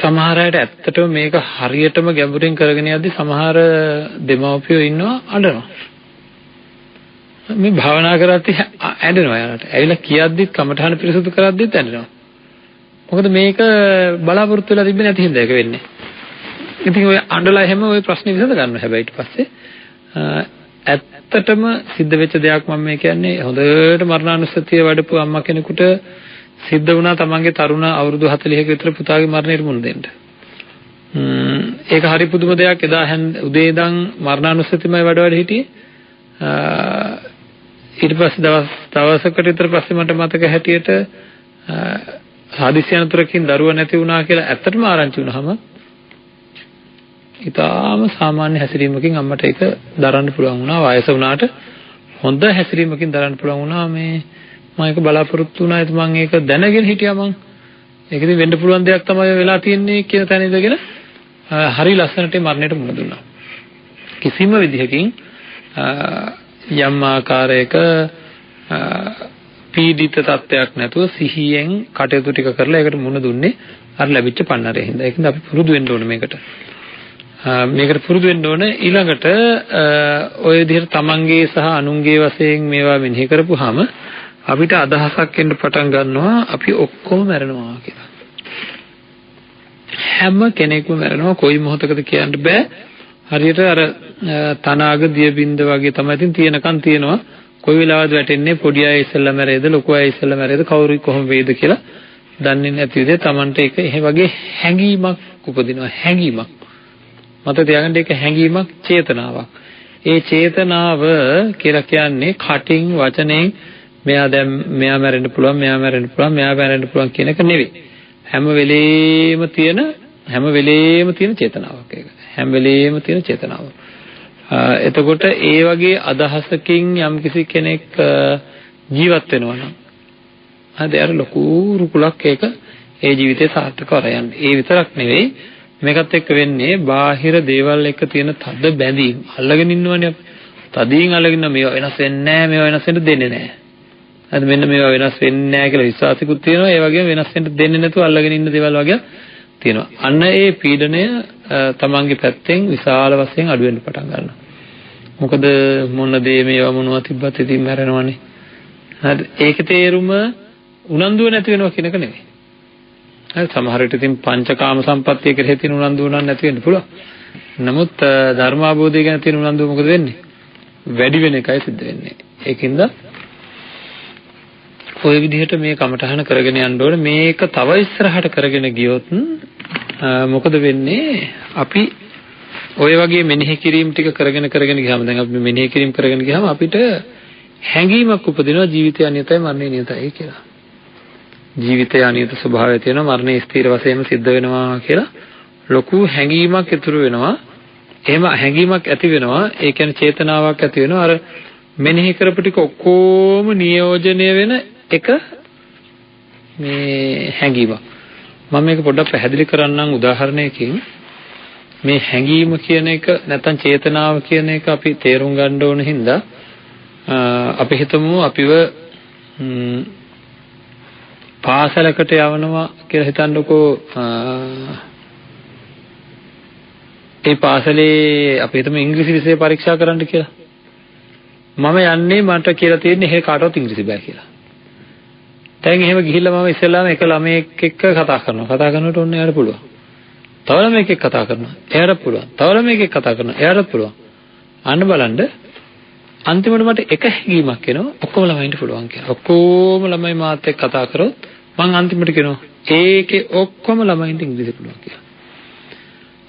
සමහර අයට ඇත්තටම මේක හරියටම ගැඹුරින් කරගෙන යද්දි සමහර දෙමව්පියෝ ඉන්නවා අඬනවා. මේ භාවනා කරද්දි ඇඬෙනවා යාළුවට. ඇවිල්ලා කියද්දිත් කමඨහන පිරිසුදු කරද්දිත් ඇඬෙනවා. මොකද මේක බලාපොරොත්තු වෙලා තිබෙන්නේ නැති හින්දා ඒක වෙන්නේ. ඉතින් ඔය අඬලා එහෙම ඔය ප්‍රශ්නේ විසඳ ගන්නවා. හැබැයි ඊට පස්සේ ඇත්තටම සිද්ධ වෙච්ච දෙයක් මම මේ කියන්නේ හොඳට මරණානුස්සතිය වඩපු අම්මා කෙනෙකුට සිද්ධ වුණා තමන්ගේ තරුණ අවුරුදු 40ක විතර පුතාගේ මරණයට මුහුණ දෙන්න. ඒක හරි පුදුම දෙයක්. එදා උදේ ඉඳන් මරණානුස්සතියමයි වඩ හිටියේ. ඊට පස්සේ දවසකට විතර පස්සේ මට මතක හැටියට හදිසි අනතුරකින් දරුවා නැති වුණා කියලා ඇත්තටම ආරංචි වුණාම ඊටාම සාමාන්‍ය හැසිරීමකින් අම්මට ඒක දරන්න පුළුවන් වුණා. වයස වුණාට හොඳ හැසිරීමකින් දරන්න පුළුවන් වුණා. මම ඒක බලාපොරොත්තු වුණා. ඒත් මම ඒක දැනගෙන හිටියා මං. ඒක ඉතින් වෙන්න පුළුවන් දෙයක් තමයි වෙලා තියෙන්නේ කියන තැන ඉඳගෙන හරි ලස්සනට මරණයට මුහුණ දුන්නා. කිසිම විදිහකින් යම් ආකාරයක පීඩිත තත්ත්වයක් නැතුව සිහියෙන් කටයුතු ටික කරලා ඒකට මුහුණ දුන්නේ අර ලැබිච්ච පන්නරේ හින්දා. ඒකෙන්ද අපි පුරුදු වෙන්න ඕනේ මේකට. මේකට පුරුදු වෙන්න ඕනේ. ඊළඟට ඔය විදිහට තමන්ගේ සහ අනුන්ගේ වශයෙන් මේවා මෙනෙහි කරපුවාම අපිට අදහසක් එන්න පටන් ගන්නවා අපි ඔක්කොම මැරෙනවා කියලා. හැම කෙනෙක්ම මැරෙනවා. කොයි මොහොතකද කියන්න බෑ. හරියට අර තනාග දිය බින්ද වගේ තමයි ඉතින් තියෙනකන් තියෙනවා. කොයි වෙලාවද වැටෙන්නේ පොඩි අය ඉස්සෙල්ලා මැරෙයිද ලොකු අය ඉස්සෙල්ලා මැරෙයිද කවුරු කොහොම වෙයිද කියලා දන්නේ නැති විදිහ Tamanට ඒක එහෙ වගේ හැඟීමක් උපදිනවා. හැඟීමක් මත තියාගන්න ඒක හැඟීමක් චේතනාවක්. ඒ චේතනාව කියලා කියන්නේ කටින් වචනෙන් මෙයා මැරෙන්න පුළුවන්, මෙයා මැරෙන්න පුළුවන්, මෙයා මැරෙන්න පුළුවන් කියන එක නෙවෙයි. හැම වෙලේම තියෙන චේතනාවක් ඒක. හැම වෙලේම තියෙන චේතනාවක්. එතකොට ඒ වගේ අදහසකින් යම්කිසි කෙනෙක් ජීවත් වෙනවා නම් අර ලොකු රුකුලක් ඒක ඒ ජීවිතේ සාර්ථකව කරයන්. ඒ විතරක් නෙවෙයි මේකත් එක්ක වෙන්නේ බාහිර දේවල් එක්ක තියෙන තද බැඳීම් අල්ලගෙන ඉන්නවනේ අපි. තදින් අල්ලගෙන මේවා වෙනස් වෙන්නේ නැහැ, මේවා වෙනස් වෙන්න දෙන්නේ නැහැ. හරි මෙන්න මේවා වෙනස් වෙන්නේ නැහැ කියලා විශ්වාසිකුත් තියෙනවා. ඒ වගේම වෙනස් වෙන්න දෙන්නේ නැතුව අල්ලගෙන ඉන්න දේවල් වගේ තියෙනවා. අන්න ඒ පීඩණය තමන්ගේ පැත්තෙන් විශාල වශයෙන් අඩු වෙන්න පටන් ගන්නවා. මොකද මොන දේ මේවා මොනවා තිබ්බත් ඉතින් මැරෙනවනේ. හරි ඒකේ තේරුම උනන්දුව නැති වෙනවා කියන එක නෙමෙයි. හරි සමහර විට ඉතින් පංචකාම සම්පත්තිය කෙරෙහි තියෙන උනන්දුව නම් නැති වෙන්න පුළුවන්. නමුත් ධර්මාභෝධය ගැන තියෙන උනන්දුව මොකද වෙන්නේ? වැඩි වෙන එකයි සිද්ධ වෙන්නේ. ඒකින්ද ඔය විදිහට මේ කමඨහන කරගෙන යන්න ඕනේ. මේක තව ඉස්සරහට කරගෙන ගියොත් මොකද වෙන්නේ? අපි ඔය වගේ මෙනෙහි කිරීම ටික කරගෙන ගියාම දැන් අපි මෙනෙහි කිරීම කරගෙන ගියාම අපිට හැඟීමක් උපදිනවා ජීවිතය අනියතයි මරණය නියතයි කියලා. ජීවිතය අනියත ස්වභාවය තියෙනවා මරණය ස්ථිර වශයෙන්ම සිද්ධ වෙනවා කියලා ලොකු හැඟීමක් ඉතුරු වෙනවා. එහෙම හැඟීමක් ඇති වෙනවා. ඒ කියන්නේ චේතනාවක් ඇති වෙනවා. අර මෙනෙහි කරපු ටික ඔක්කොම නියෝජනය වෙන එක මේ හැඟීමක්. මම මේක පොඩ්ඩක් පැහැදිලි කරන්නම් උදාහරණයකින්. මේ හැඟීම කියන එක නැත්නම් චේතනාව කියන එක අපි තේරුම් ගන්න ඕන හින්දා අපි හිතමු අපිව පාසලකට යවනවා කියලා හිතන්නකෝ. ඒ පාසලේ අපි හිතමු ඉංග්‍රීසි විෂය පරීක්ෂා කරන්න කියලා. මම යන්නේ මට කියලා තියෙන්නේ එහෙ කාටවත් ඉංග්‍රීසි බෑ කියලා. දැන් එහෙම ගිහිල්ලා මම ඉස්සෙල්ලාම එක ළමයෙක් එක්ක කතා කරනවා. කතා කරනකොට ඔන්න එයාට පුළුවන්. තව ළමයෙක් එක්ක කතා කරනවා. එයාට පුළුවන්. තව ළමයෙක් එක්ක කතා කරනවා. එයාට පුළුවන්. අන්න බලන්න අන්තිමට මට එක හැඟීමක් එනවා ඔක්කොම ළමයින්ට පුළුවන් කියලා. ඔක්කොම ළමයි මාත් එක්ක කතා කරොත් මං අන්තිමට කියනවා ඒකේ ඔක්කොම ළමයින්ට ඉංග්‍රීසි පුළුවන් කියලා.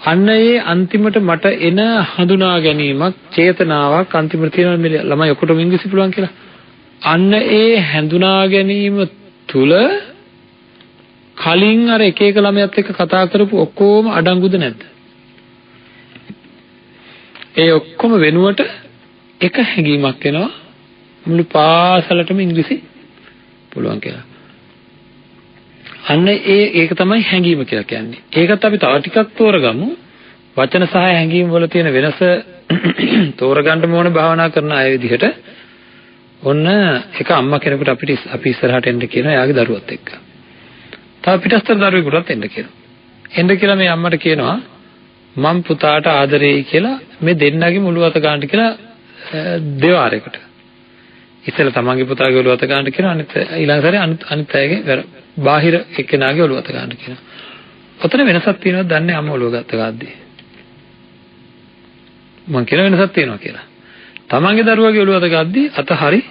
අන්න ඒ අන්තිමට මට එන හඳුනා ගැනීමක් චේතනාවක් අන්තිමට තියෙනවා මේ ළමයි ඔක්කොටම ඉංග්‍රීසි පුළුවන් කියලා. අන්න ඒ හඳුනා ගැනීම තුල කලින් අර එක එක ළමයාත් එක්ක කතා කරපු ඔක්කොම අඩංගුද නැද්ද? ඒ ඔක්කොම වෙනුවට එක හැඟීමක් එනවා මුළු පාසලටම ඉංග්‍රීසි පුළුවන් කියලා. අන්න ඒක තමයි හැඟීම කියලා කියන්නේ. ඒකත් අපි තව ටිකක් තෝරගමු. වචන සහ හැඟීම් වල තියෙන වෙනස තෝරගන්න ඕනේ භාවනා කරන අය විදිහට. ඔන්න එක අම්මා කෙනෙකුට අපි ඉස්සරහට එන්න කියනවා එයාගේ දරුවත් එක්ක. තව පිටස්තර දරුවෙකුටත් එන්න කියනවා. එන්න කියලා මේ අම්මට කියනවා මම පුතාට ආදරෙයි කියලා මේ දෙන්නගේ මුළු අත ගන්නට කියලා දෙවාරයකට. ඉතින් තමන්ගේ පුතාගේ ඔළුව අත ගන්නට කියනවා ඊළඟ සැරේ අනිත් අයගේ බාහිර එක්කෙනාගේ ඔළුව අත ගන්නට කියනවා. ඔතන වෙනසක් තියෙනවද දන්නේ අම්ම ඔළුව ගත්තදී. මං කියන වෙනසක් තියෙනවා කියලා. තමන්ගේ දරුවාගේ ඔළුව අත ගද්දී අත හරි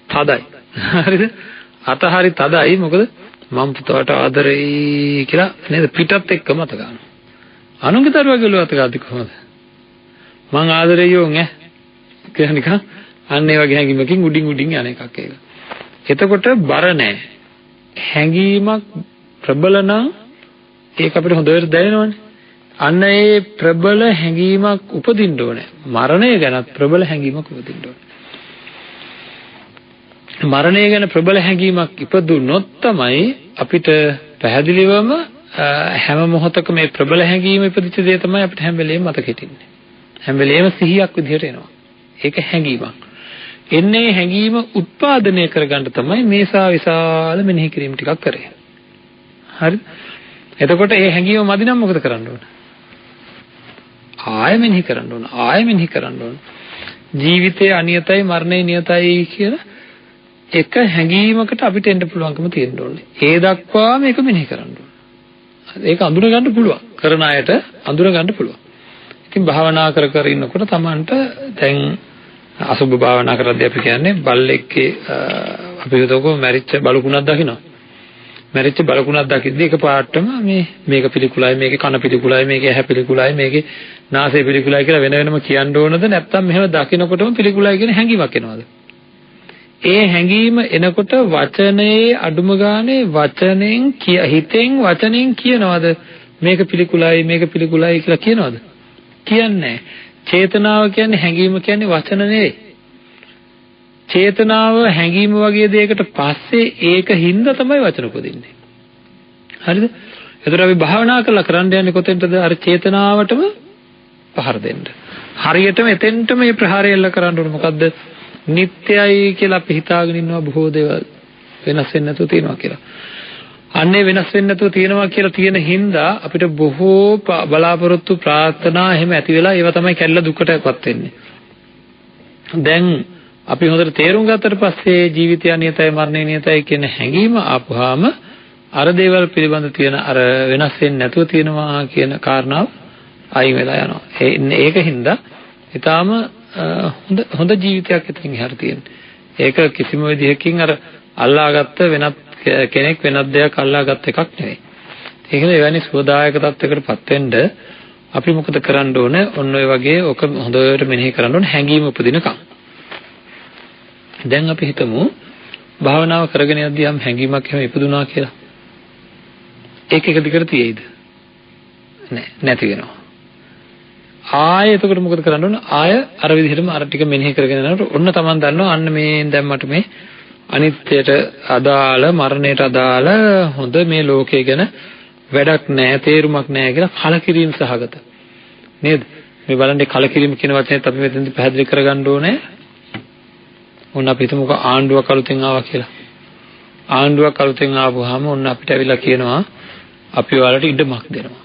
තදයි. හරිද? අත හරි තදයි මොකද මම පුතාට ආදරෙයි කියලා නේද පිටත් එක්කම අත ගන්නවා. අනුන්ගේ දරුවාගේ ඔළුව අත ගද්දී කොහොමද? මං ආදරෙයි යෝන් කියලා නිකන් අන්න ඒ වගේ හැඟීමකින් උඩින් යන එකක් ඒක. එතකොට බර නැහැ. හැඟීමක් ප්‍රබල නම් ඒක අපිට හොඳට දැනෙනවනේ. අන්න ඒ ප්‍රබල හැඟීමක් උපදින්න ඕනේ. මරණය ගැන ප්‍රබල හැඟීමක් උපදින්න ඕනේ. මරණය ගැන ප්‍රබල හැඟීමක් ඉපදුනොත් තමයි අපිට පැහැදිලිවම හැම මොහොතක මේ ප්‍රබල හැඟීම ඉපදිච්ච දේ තමයි අපිට හැම වෙලේම මතක හිටින්නේ. හැම වෙලේම සිහියක් විදිහට එනවා. ඒක හැඟීමක්. එන්නේ හැඟීම උත්පාදනය කරගන්න තමයි මේසා විශාල මෙනෙහි කිරීම ටිකක් කරේ. හරිද? එතකොට මේ හැඟීම මදි නම් මොකද කරන්න ඕන? ආයෙ මෙනෙහි කරන්න ඕන. ආයෙ මෙනෙහි කරන්න ඕන. ජීවිතය අනියතයි මරණය නියතයි කියලා එක හැඟීමකට අපිට එන්න පුළුවන්කම තියෙන්න ඕනේ. ඒ දක්වා මේක මෙනෙහි කරන්න ඕන. ඒක අඳුර ගන්න පුළුවන්. කරන අයට අඳුර ගන්න පුළුවන්. ඉතින් භාවනා කර ඉන්නකොට Tamanට දැන් අසුභ භාවනා කරද්දී අපි කියන්නේ බල්ලෙක්ගේ අපි හිතවකෝ මැරිච්ච බලුකුණක් දකිනවා. මැරිච්ච බලකුණක් දකිද්දී එකපාරටම මේක පිළිකුලයි, මේකේ කන පිළිකුලයි, මේකේ ඇහැ පිළිකුලයි, මේකේ නාසය පිළිකුලයි කියලා වෙන වෙනම කියන්න ඕනද? නැත්නම් මෙහෙම දකිනකොටම පිළිකුලයි කියන හැඟීමක් එනවද? ඒ හැඟීම එනකොට වචනේ අඩුම ගානේ වචනෙන් හිතෙන් වචනෙන් කියනවද මේක පිළිකුලයි, මේක පිළිකුලයි කියලා කියනවද? කියන්නේ නැහැ. චේතනාව කියන්නේ හැඟීම කියන්නේ වචන නෙවෙයි. චේතනාව හැඟීම වගේ දෙයකට පස්සේ ඒක හින්දා තමයි වචන උපදින්නේ. හරිද? එතකොට අපි භාවනා කරලා කරන්න යන්නේ කොතෙන්ද? අර චේතනාවටම පහර දෙන්න. හරියටම එතෙන්ටම මේ ප්‍රහාරය එල්ල කරන්න ඕනේ. මොකද්ද? නිට්ටයයි කියලා අපි හිතාගෙන ඉන්නවා බොහෝ දේවල් වෙනස් වෙන්නේ නැතුව තියෙනවා කියලා. අන්නේ වෙනස් වෙන්නේ නැතුව තියෙනවා කියලා තියෙන හින්දා අපිට බොහෝ බලාපොරොත්තු ප්‍රාර්ථනා එහෙම ඇති වෙලා ඒවා තමයි කැල්ල දුකටපත් වෙන්නේ. දැන් අපි හොඳට තේරුම් ගත්තට පස්සේ ජීවිතය අනියතයි, මරණය නියතයි කියන හැඟීම ආපුවාම අර දේවල් පිළිබඳ තියෙන අර වෙනස් වෙන්නේ නැතුව තියෙනවා කියන කාරණාව අයින් වෙලා යනවා. ඒකින්ද ඊටාම හොඳ ජීවිතයක් ඉතින් ඉහළ තියෙනවා. ඒක කිසිම විදිහකින් අර අල්ලාගත්ත වෙනත් කෙනෙක් වෙනත් දෙයක් අල්ලාගත් එකක් නෙවෙයි. ඒකනේ එවැනි සුවදායක තත්යකටපත් වෙන්න අපි මොකද කරන්න ඕනේ? ඔන්න ඔය වගේ ඔක හොඳට මෙනෙහි කරන්න ඕනේ හැඟීම උපදිනකම්. දැන් අපි හිතමු භාවනාව කරගෙන යද්දී යම් හැඟීමක් එහෙම ඉපදුනා කියලා. ඒක එක දිගට තියෙයිද? නැති වෙනවා. ආයෙ එතකොට මොකද කරන්න ඕන? ආයෙ අර විදිහටම අර ටික මෙනෙහි කරගෙන යනකොට ඔන්න Taman දන්නවා අන්න මේ දැන් මට මේ අනිත්‍යයට අදාළ, මරණයට අදාළ හොඳ මේ ලෝකය ගැන වැඩක් නැහැ, තේරුමක් නැහැ කියලා කලකිරීම සහගත. නේද? මේ බලන්න කලකිරීම කියන වචනයත් අපි මෙතනදී පැහැදිලි කරගන්න ඕනේ. ඔන්න අපි හිතමුක ආණ්ඩුවක් අලුතෙන් ආවා කියලා. ආණ්ඩුවක් අලුතෙන් ආවම ඔන්න අපිට ඇවිල්ලා කියනවා අපි ඔයාලට ඉඩමක් දෙනවා.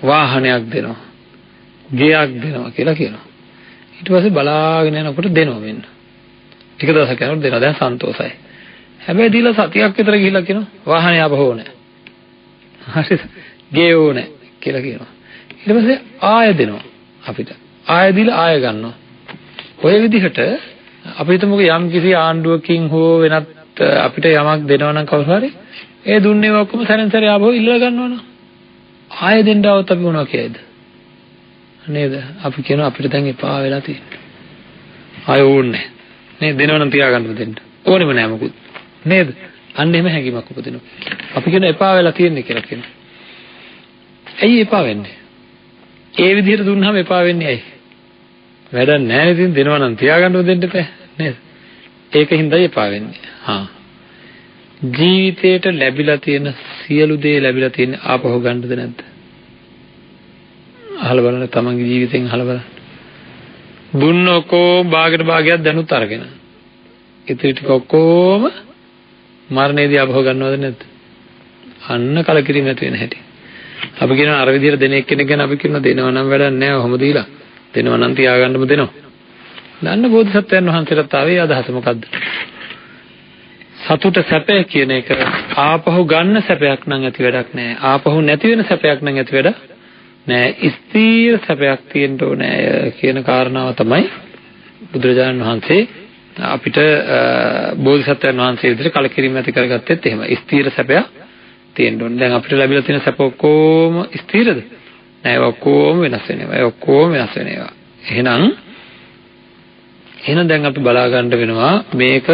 වාහනයක් දෙනවා. ගෙයක් දෙනවා කියලා කියනවා. ඊට පස්සේ බලාගෙන යනකොට දෙනවා වෙන්න. ටික දවසක් යනකොට දෙනවා. දැන් සන්තෝසයි. හැබැයි දීලා සතියක් විතර ගිහිල්ලා කියනවා වාහනය ආපහු ඕනේ. හරිද? ගේ ඕනේ කියලා කියනවා. ඊට පස්සේ ආය දෙනවා අපිට. ආය දීලා ආය ගන්නවා. ඔය විදිහට අපි හිතමුකෝ යම් කිසි ආණ්ඩුවකින් හෝ වෙනත් අපිට යමක් දෙනවා නම් කවුරු හරි ඒ දුන්නේ ඔක්කොම සැරෙන් සැරේ ආපහු ඉල්ලලා ගන්නවනම් ආය දෙන්න આવත් අපි මොනවා කියයිද? නේද? අපි කියනවා අපිට දැන් එපා වෙලා තියෙනවා. ආය ඕනේ. නේද? දෙනවනම් තියාගන්න දෙන්න. ඕනෙම නෑ මොකුත්. නේද? අන්න එහෙම හැඟීමක් උපදිනවා. අපි කියන එපා වෙලා තියෙන්නේ කියලා කියනවා. ඇයි එපා වෙන්නේ? ඒ විදිහට දුන්නාම එපා වෙන්නේ ඇයි? වැඩක් නැහැ ඉතින් දෙනවනම් තියාගන්න දෙන්න එපා නේද? ඒකින්දයි එපා වෙන්නේ. ජීවිතේට ලැබිලා තියෙන සියලු දේ ලැබිලා තියෙන ආපහු ගන්නද නැද්ද? අහලා බලන්න තමන්ගේ ජීවිතෙන් අහලා බලන්න. දුන්න ඔක්කොම භාගයට භාගයක් දැනුත් අරගෙන. ඉතින් ටික ඔක්කොම මරණයේදී ආපහු ගන්නවද නැද්ද? අන්න කලකිරීම නැති වෙන හැටි. අපි කියනවා අර විදිහට දෙන එක්කෙනෙක් ගැන අපි කියනවා දෙනවා නම් වැඩක් නැහැ ඔහොම දීලා. දෙනවා නම් තියාගන්නම දෙනවා. දන්න බෝධිසත්වයන් වහන්සේලාට ආවේ අදහස මොකද්ද? සතුට සැපය කියන එක ආපහු ගන්න සැපයක් නම් ඇති වැඩක් නැහැ. ආපහු නැති වෙන සැපයක් නම් ඇති වැඩක් නැහැ. ස්ථීර සැපයක් තියෙන්න ඕනේ කියන කාරණාව තමයි බුදුරජාණන් වහන්සේ අපිට බෝධිසත්වයන් වහන්සේ විදිහට කලකිරීම ඇති කරගත්තෙත් එහෙම. ස්ථීර සැපයක් තියෙන්න ඕනේ. දැන් අපිට ලැබිලා තියෙන සැප ඔක්කොම ස්ථීරද? නෑ ඔක්කොම වෙනස් වෙනවා. ඒ ඔක්කොම වෙනස් වෙනවා. එහෙනම් දැන් අපි බලා ගන්න වෙනවා මේක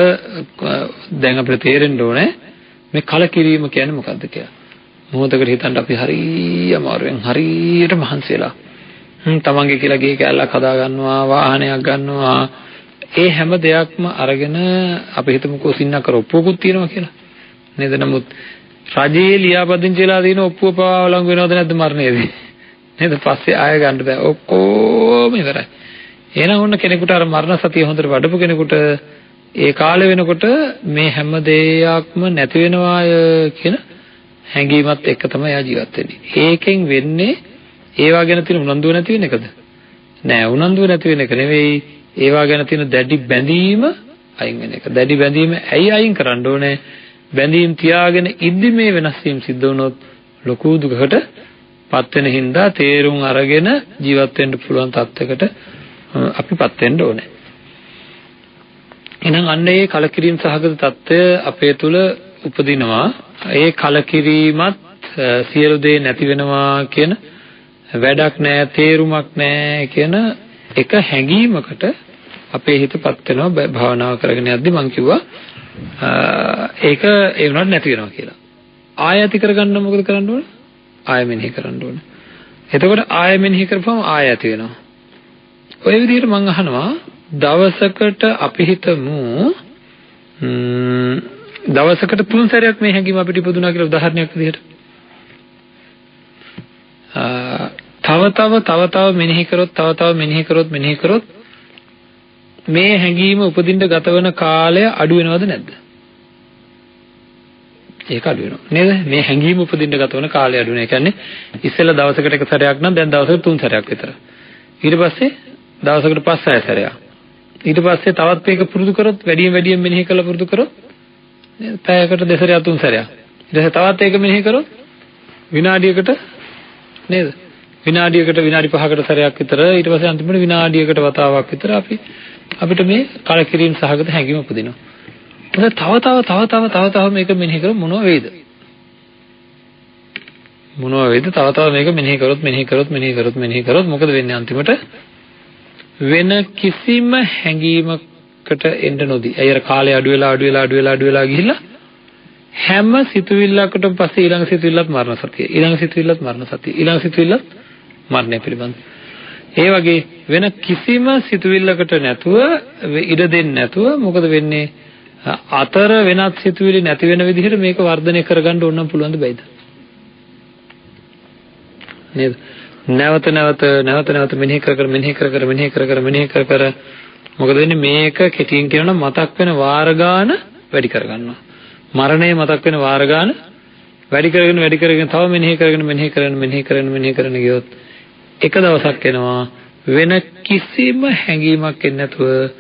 දැන් අපිට තේරෙන්න ඕනේ මේ කලකිරීම කියන්නේ මොකද්ද කියලා. මොහොතකට හිතන්න අපි හරිය අමාරුවෙන් හරියට මහන්සි වෙලා තමන්ගේ කියලා ගේ කැලලක් හදා ගන්නවා, වාහනයක් ගන්නවා. ඒ හැම දෙයක්ම අරගෙන අපි හිතමුකෝ සින්නක් කර ඔප්පුවකුත් තියෙනවා කියලා. නේද? නමුත් රජයේ ලියාපදිංචි වෙලා තියෙන ඔප්පුව පවා වළංගු වෙනවද නැද්ද මරණයේදී? නේද? පස්සේ ආය ගන්න බෑ. ඔක්කොම ඉවරයි. එහෙනම් ඔන්න කෙනෙකුට අර මරණ සතිය හොඳට වඩපු කෙනෙකුට ඒ කාලේ වෙනකොට මේ හැම දෙයක්ම නැති වෙනවාය කියන හැඟීමත් එක්ක තමයි ආ ජීවත් වෙන්නේ. ඒකෙන් වෙන්නේ ඒවා ගැන තියෙන උනන්දුව නැති වෙන එකද? නෑ උනන්දුව නැති වෙන එක නෙවෙයි. ඒවා ගැන තියෙන දැඩි බැඳීම අයින් වෙන එක. දැඩි බැඳීම ඇයි අයින් කරන්න ඕනේ? බැඳීම් තියාගෙන ඉද්දි මේ වෙනස් වීම සිද්ධ වුණොත් ලොකු දුකකට පත් වෙන හින්දා තේරුම් අරගෙන ජීවත් වෙන්න පුළුවන් තත්යකට අපිපත් වෙන්න ඕනේ. එහෙනම් අන්න ඒ කලකිරීම සහගත తত্ত্বය අපේ තුල උපදිනවා. ඒ කලකිරීමත් සියලු දේ නැති වෙනවා කියන වැඩක් නැහැ, තේරුමක් නැහැ කියන එක හැඟීමකට අපේ හිතපත් වෙනවා භාවනාව කරගෙන යද්දි. මම කිව්වා ඒක ඒ වුණාට නැති වෙනවා කියලා. ආය ඇති කරගන්න මොකද කරන්න ඕන? ආය මෙනෙහි කරන්න ඕන. එතකොට ආය මෙනෙහි කරපුවම ආය ඇති වෙනවා. ඔය විදිහට මම අහනවා දවසකට අපි හිතමු දවසකට 3 සැරයක් මේ හැඟීම අපිට ඉපදුනා කියලා උදාහරණයක් විදිහට. තව මෙනෙහි කරොත් මේ හැඟීම උපදින්න ගතවන කාලය අඩු වෙනවද නැද්ද? ඒක අඩු වෙනවා නේද? මේ හැඟීම උපදින්න ගතවන කාලය අඩු වෙනවා. ඒ කියන්නේ ඉස්සෙල්ලා දවසකට 1 සැරයක් නම් දැන් දවසකට 3 සැරයක් විතර. ඊට පස්සේ දවසකට 5-6 සැරයක්. ඊට පස්සේ තවත් මේක පුරුදු කරොත් වැඩියෙන් මෙනෙහි කරලා පුරුදු කරොත් නේද? පැයකට 2 සැරයක් 3 සැරයක්. ඊට පස්සේ තවත් ඒක මෙනෙහි කරොත් විනාඩියකට නේද? විනාඩියකට විනාඩි 5කට සැරයක් විතර. ඊට පස්සේ අන්තිමට විනාඩියකට වතාවක් විතර අපිට මේ කලකිරීම සහගත හැඟීම උපදිනවා. තව මේක මෙනෙහි කරොත් මොනව වෙයිද? තව මේක මෙනෙහි කරොත් මොකද වෙන්නේ අන්තිමට? වෙන කිසිම හැඟීමකට එන්න නොදී. අයර කාලය අඩු වෙලා ගිහිල්ලා හැම සිතුවිල්ලකටම පස්සේ ඊළඟ සිතුවිල්ලත් මරණ සතිය. ඊළඟ සිතුවිල්ලත් මරණය පිළිබඳ. ඒ වගේ වෙන කිසිම සිතුවිල්ලකට නැතුව ඉඩ දෙන්නේ නැතුව මොකද වෙන්නේ? අතර වෙනත් සිතුවිලි නැති වෙන විදිහට මේක වර්ධනය කරගන්න ඕන නම් පුළුවන්ද බැයිද? නේද? නැවත මෙනෙහි කර මොකද වෙන්නේ? මේක කෙටියෙන් කියනවා නම් මතක් වෙන වාර ගාන වැඩි කරගන්නවා. මරණය මතක් වෙන වාර ගාන වැඩි කරගෙන තව මෙනෙහි කරගෙන ගියොත් එක දවසක් එනවා වෙන කිසිම හැඟීමක් එන්නේ නැතුව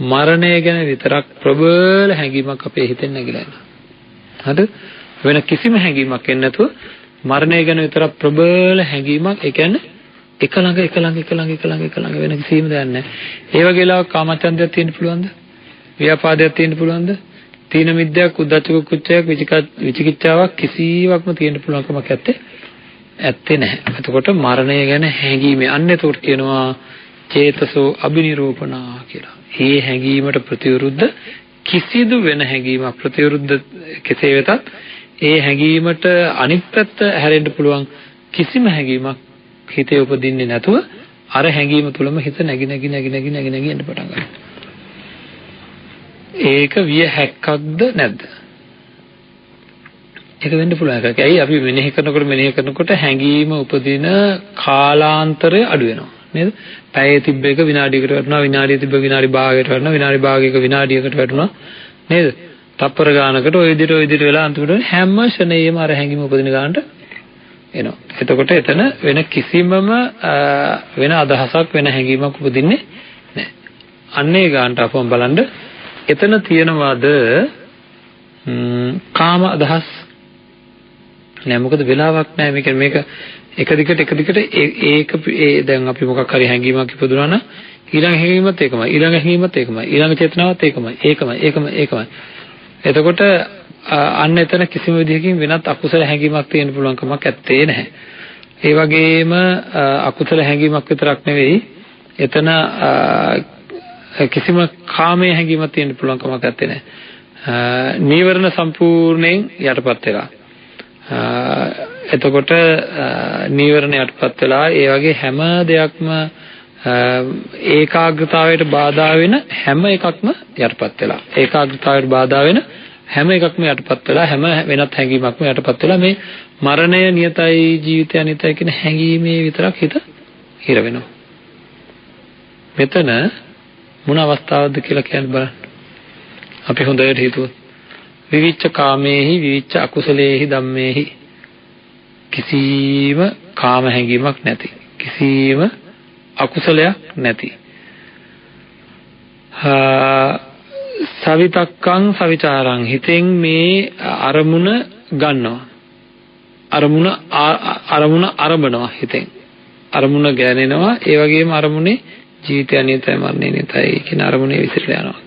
මරණය ගැන විතරක් ප්‍රබල හැඟීමක් අපේ හිතෙන් නැగిලා එනවා. හරිද? වෙන කිසිම හැඟීමක් එන්නේ නැතුව මරණය ගැන විතරක් ප්‍රබල හැඟීමක්. ඒ කියන්නේ එක ළඟ වෙන කිසිම දෙයක් නැහැ. ඒ වගේ වෙලාවක කාමචන්දයක් තියෙන්න පුළුවන්ද? ව්‍යාපාදයක් තියෙන්න පුළුවන්ද? තීන මිද්‍යාවක්, උද්ධච්ච කුච්චයක්, විචිකිච්ඡාවක් කිසිවක්ම තියෙන්න පුළුවන් කමක් ඇත්තේ නැහැ. එතකොට මරණය ගැන හැඟීමේ අන්න එතකොට කියනවා චේතසෝ අබිනිරූපණා කියලා. මේ හැඟීමට ප්‍රතිවිරුද්ධ කිසිදු වෙන හැඟීමක් ප්‍රතිවිරුද්ධ කෙසේ වෙතත් ඒ හැඟීමට අනිත් පැත්ත හැරෙන්න පුළුවන් කිසිම හැඟීමක් හිතේ උපදින්නේ නැතුව අර හැඟීම තුලම හිත නැగి යන්න පටන් ගන්නවා. ඒක විය හැක්කක්ද නැද්ද? ඒක වෙන්න පුළුවන් එකක්. ඇයි අපි මෙනෙහි කරනකොට හැඟීම උපදින කාලාන්තරය අඩු වෙනවා නේද? පැයේ තිබ්බ එක විනාඩියකට වැටුණා, විනාඩිය තිබ්බ විනාඩි භාගයකට වැටුණා, විනාඩි භාගයක විනාඩියකට වැටුණා නේද? තප්පර ගානකට ඔය විදිහට වෙලා අන්තිමට හැම ෂණයෙම අර හැඟීම උපදින ගානට එනවා. එතකොට එතන වෙන කිසිමම වෙන අදහසක් වෙන හැඟීමක් උපදින්නේ නැහැ. අන්නේ ගානට අපොම් බලන්න එතන තියනවාද කාම අදහස් නෑ. මොකද වෙලාවක් නෑ. මේක එක දිගට ඒක දැන් අපි මොකක් හරි හැඟීමක් ඉපදුනා නම් ඊළඟ හැඟීමත් ඒකමයි, ඊළඟ චේතනාවත් ඒකමයි. එතකොට අන්න එතන කිසිම විදිහකින් වෙනත් අකුසල හැඟීමක් තියෙන්න පුළුවන් කමක් ඇත්තේ නැහැ. ඒ වගේම අකුසල හැඟීමක් විතරක් නෙවෙයි එතන කිසිම කාමයේ හැඟීමක් තියෙන්න පුළුවන් කමක් ඇත්තේ නැහැ. නීවරණ සම්පූර්ණයෙන් යටපත් වෙලා. එතකොට නීවරණ යටපත් වෙලා ඒ වගේ හැම දෙයක්ම ඒකාග්‍රතාවයට බාධා වෙන හැම එකක්ම යටපත් වෙලා. ඒකාග්‍රතාවයට බාධා වෙන හැම එකක්ම යටපත් වෙලා හැම වෙනත් හැඟීමක්ම යටපත් වෙලා මේ මරණය නියතයි ජීවිතය අනිත්‍යයි කියන හැඟීමේ විතරක් හිත හිර වෙනවා. මෙතන මොන අවස්ථාවක්ද කියලා කියන්න බලන්න. අපි හොඳට හිතුවොත් විවිච්ඡ කාමේහි විවිච්ඡ අකුසලේහි ධම්මේහි කිසිම කාම හැඟීමක් නැති, කිසිම අකුසලයක් නැති, සවිතක්කං සවිචාරං හිතෙන් මේ අරමුණ ගන්නවා, අරමුණ අරඹනවා, හිතෙන් අරමුණ ගෑනෙනවා. ඒ වගේම අරමුණේ ජීවිතය අනිත්‍යයි මරණය නියතයි කියන අරමුණේ විසිරලා යනවා,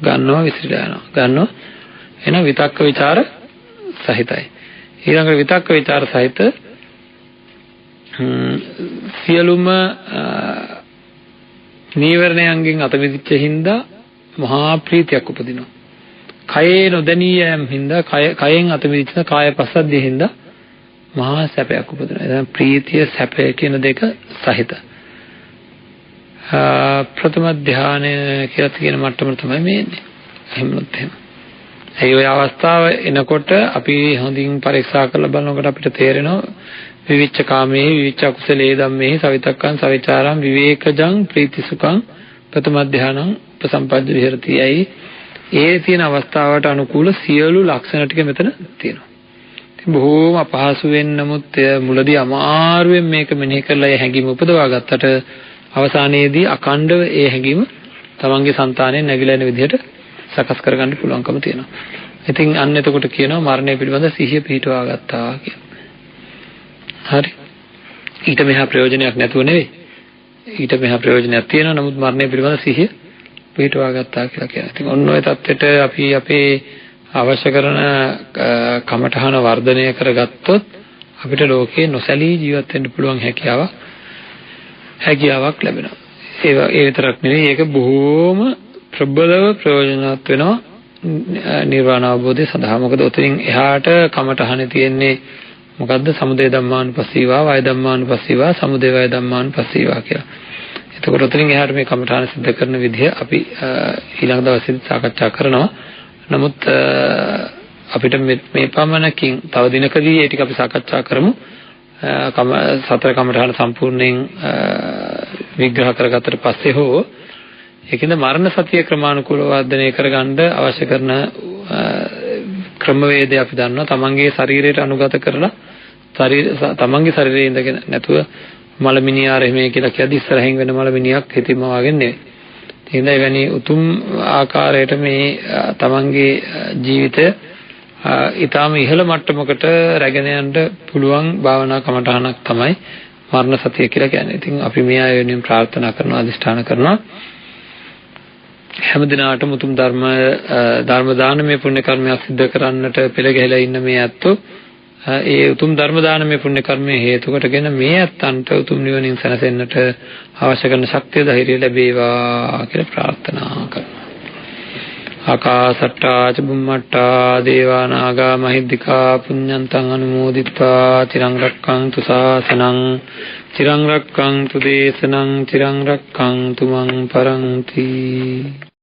ගන්නවා. එහෙනම් විතක්ක ਵਿਚාර සහිතයි. ඊළඟට විතක්ක ਵਿਚාර සහිත සියලුම නීවරණයන්ගෙන් අත මිදිච්ච හින්දා මහා ප්‍රීතියක් උපදිනවා. කයේ නොදැනී යෑම හින්දා කයෙන් අත මිදිච්ච කාය පස්සද්ධිය හින්දා මහා සැපයක් උපදිනවා. එතන ප්‍රීතිය සැපය කියන දෙක සහිත. ප්‍රථම ධානය කියලා කියන මට්ටම තමයි මේ එන්නේ. එහෙමනොත් එහෙම. ඒ ඔය අවස්ථාව එනකොට අපි හොඳින් පරීක්ෂා කරලා බලනකොට අපිට තේරෙනවා විවිච්ඡ කාමයේ විවිච්ඡ අකුසලයේ ධම්මේ සවිතක්කං සවිචාරං විවේකජං ප්‍රීතිසුඛං ප්‍රථම ධානං උපසම්පද්ද විහෙරති. ඒ තියෙන අවස්ථාවට අනුකූල සියලු ලක්ෂණ ටික මෙතන තියෙනවා. ඉතින් බොහෝම අපහසුවෙන් නමුත් මුලදී අමාරුවෙන් මේක මෙනෙහි කරලා ඒ හැඟීම උපදවා ගත්තට අවසානයේදී අකණ්ඩව ඒ හැඟීම තමන්ගේ సంతානයෙන් නැగిලා යන විදිහට සකස් කරගන්න පුළුවන්කම තියෙනවා. ඉතින් අන්න එතකොට කියනවා මරණය පිළිබඳ සිහිය පිහිටවා ගත්තා කියලා. හරි. ඊට මෙහා ප්‍රයෝජනයක් නැතුව නෙවෙයි. ඊට මෙහා ප්‍රයෝජනයක් තියෙනවා. නමුත් මරණය පිළිබඳ සිහිය පිහිටවා ගත්තා කියලා කියනවා. ඉතින් ඔන්න ඔය தත්වෙට අපි අපේ අවශ්‍ය කරන කමඨහන වර්ධනය කරගත්තොත් අපිට ලෝකේ නොසැලී ජීවත් වෙන්න පුළුවන් හැකියාවක් ලැබෙනවා. ඒ විතරක් නෙවෙයි ඒක බොහෝම ප්‍රබලව ප්‍රයෝජනවත් වෙනවා නිර්වාණ අවබෝධය සඳහා. මොකද උතරින් එහාට කමඨහනේ තියෙන්නේ මොකද්ද? සමුදය ධම්මානුපස්සීවා, වය ධම්මානුපස්සීවා, සමුදය වය ධම්මානුපස්සීවා කියලා. එතකොට උතරින් එහාට මේ කමඨහන සිද්ධ කරන විදිහ අපි ඊළඟ දවසේදී සාකච්ඡා කරනවා. නමුත් අපිට මේ පමණකින් තව දිනකදී ඒ ටික අපි සාකච්ඡා කරමු. සතර කමඨහන සම්පූර්ණයෙන් විග්‍රහ කරගත්තට පස්සේ හෝ ඒකින්ද මරණ සතිය ක්‍රමානුකූලව වර්ධනය කරගන්න අවශ්‍ය කරන ක්‍රමවේදය අපි දන්නවා. තමන්ගේ ශරීරයට අනුගත කරලා තමන්ගේ ශරීරයේ ඉඳගෙන නැතුව මලමිනියාර එහෙම කියලා කියද්දි ඉස්සරහින් වෙන මලමිනියක් හිතින්ම වාගෙන නෙවෙයි. එහෙනම් එවැනි උතුම් ආකාරයට මේ තමන්ගේ ජීවිතය ඊටාම ඉහළ මට්ටමකට රැගෙන යන්න පුළුවන් භාවනා කමඨහනක් තමයි මරණ සතිය කියලා කියන්නේ. ඉතින් අපි මේ ආය වෙනුවෙන් ප්‍රාර්ථනා කරනවා, අදිෂ්ඨාන කරනවා. හැම දිනාටම උතුම් ධර්ම දානමය පුණ්‍ය කර්මයක් සිද්ධ කරන්නට පෙළ ගැහිලා ඉන්න මේ ඇත්තෝ ඒ උතුම් ධර්ම දානමය පුණ්‍ය කර්මයේ හේතු කොටගෙන මේ ඇත්තන්ට උතුම් නිවනින් සැනසෙන්නට අවශ්‍ය කරන ශක්තිය ධෛර්යය ලැබේවා කියලා ප්‍රාර්ථනා කරනවා. ආකාසට්ටා ච බුම්මට්ටා දේවා නාග මහිද්దికා පුඤ්ඤන්තං අනුමෝදිත්වා තිරං රක්ඛන්තු ශාසනං තිරං රක්ඛන්තු දේශනං තිරං රක්ඛන්තු මං පරන්ති.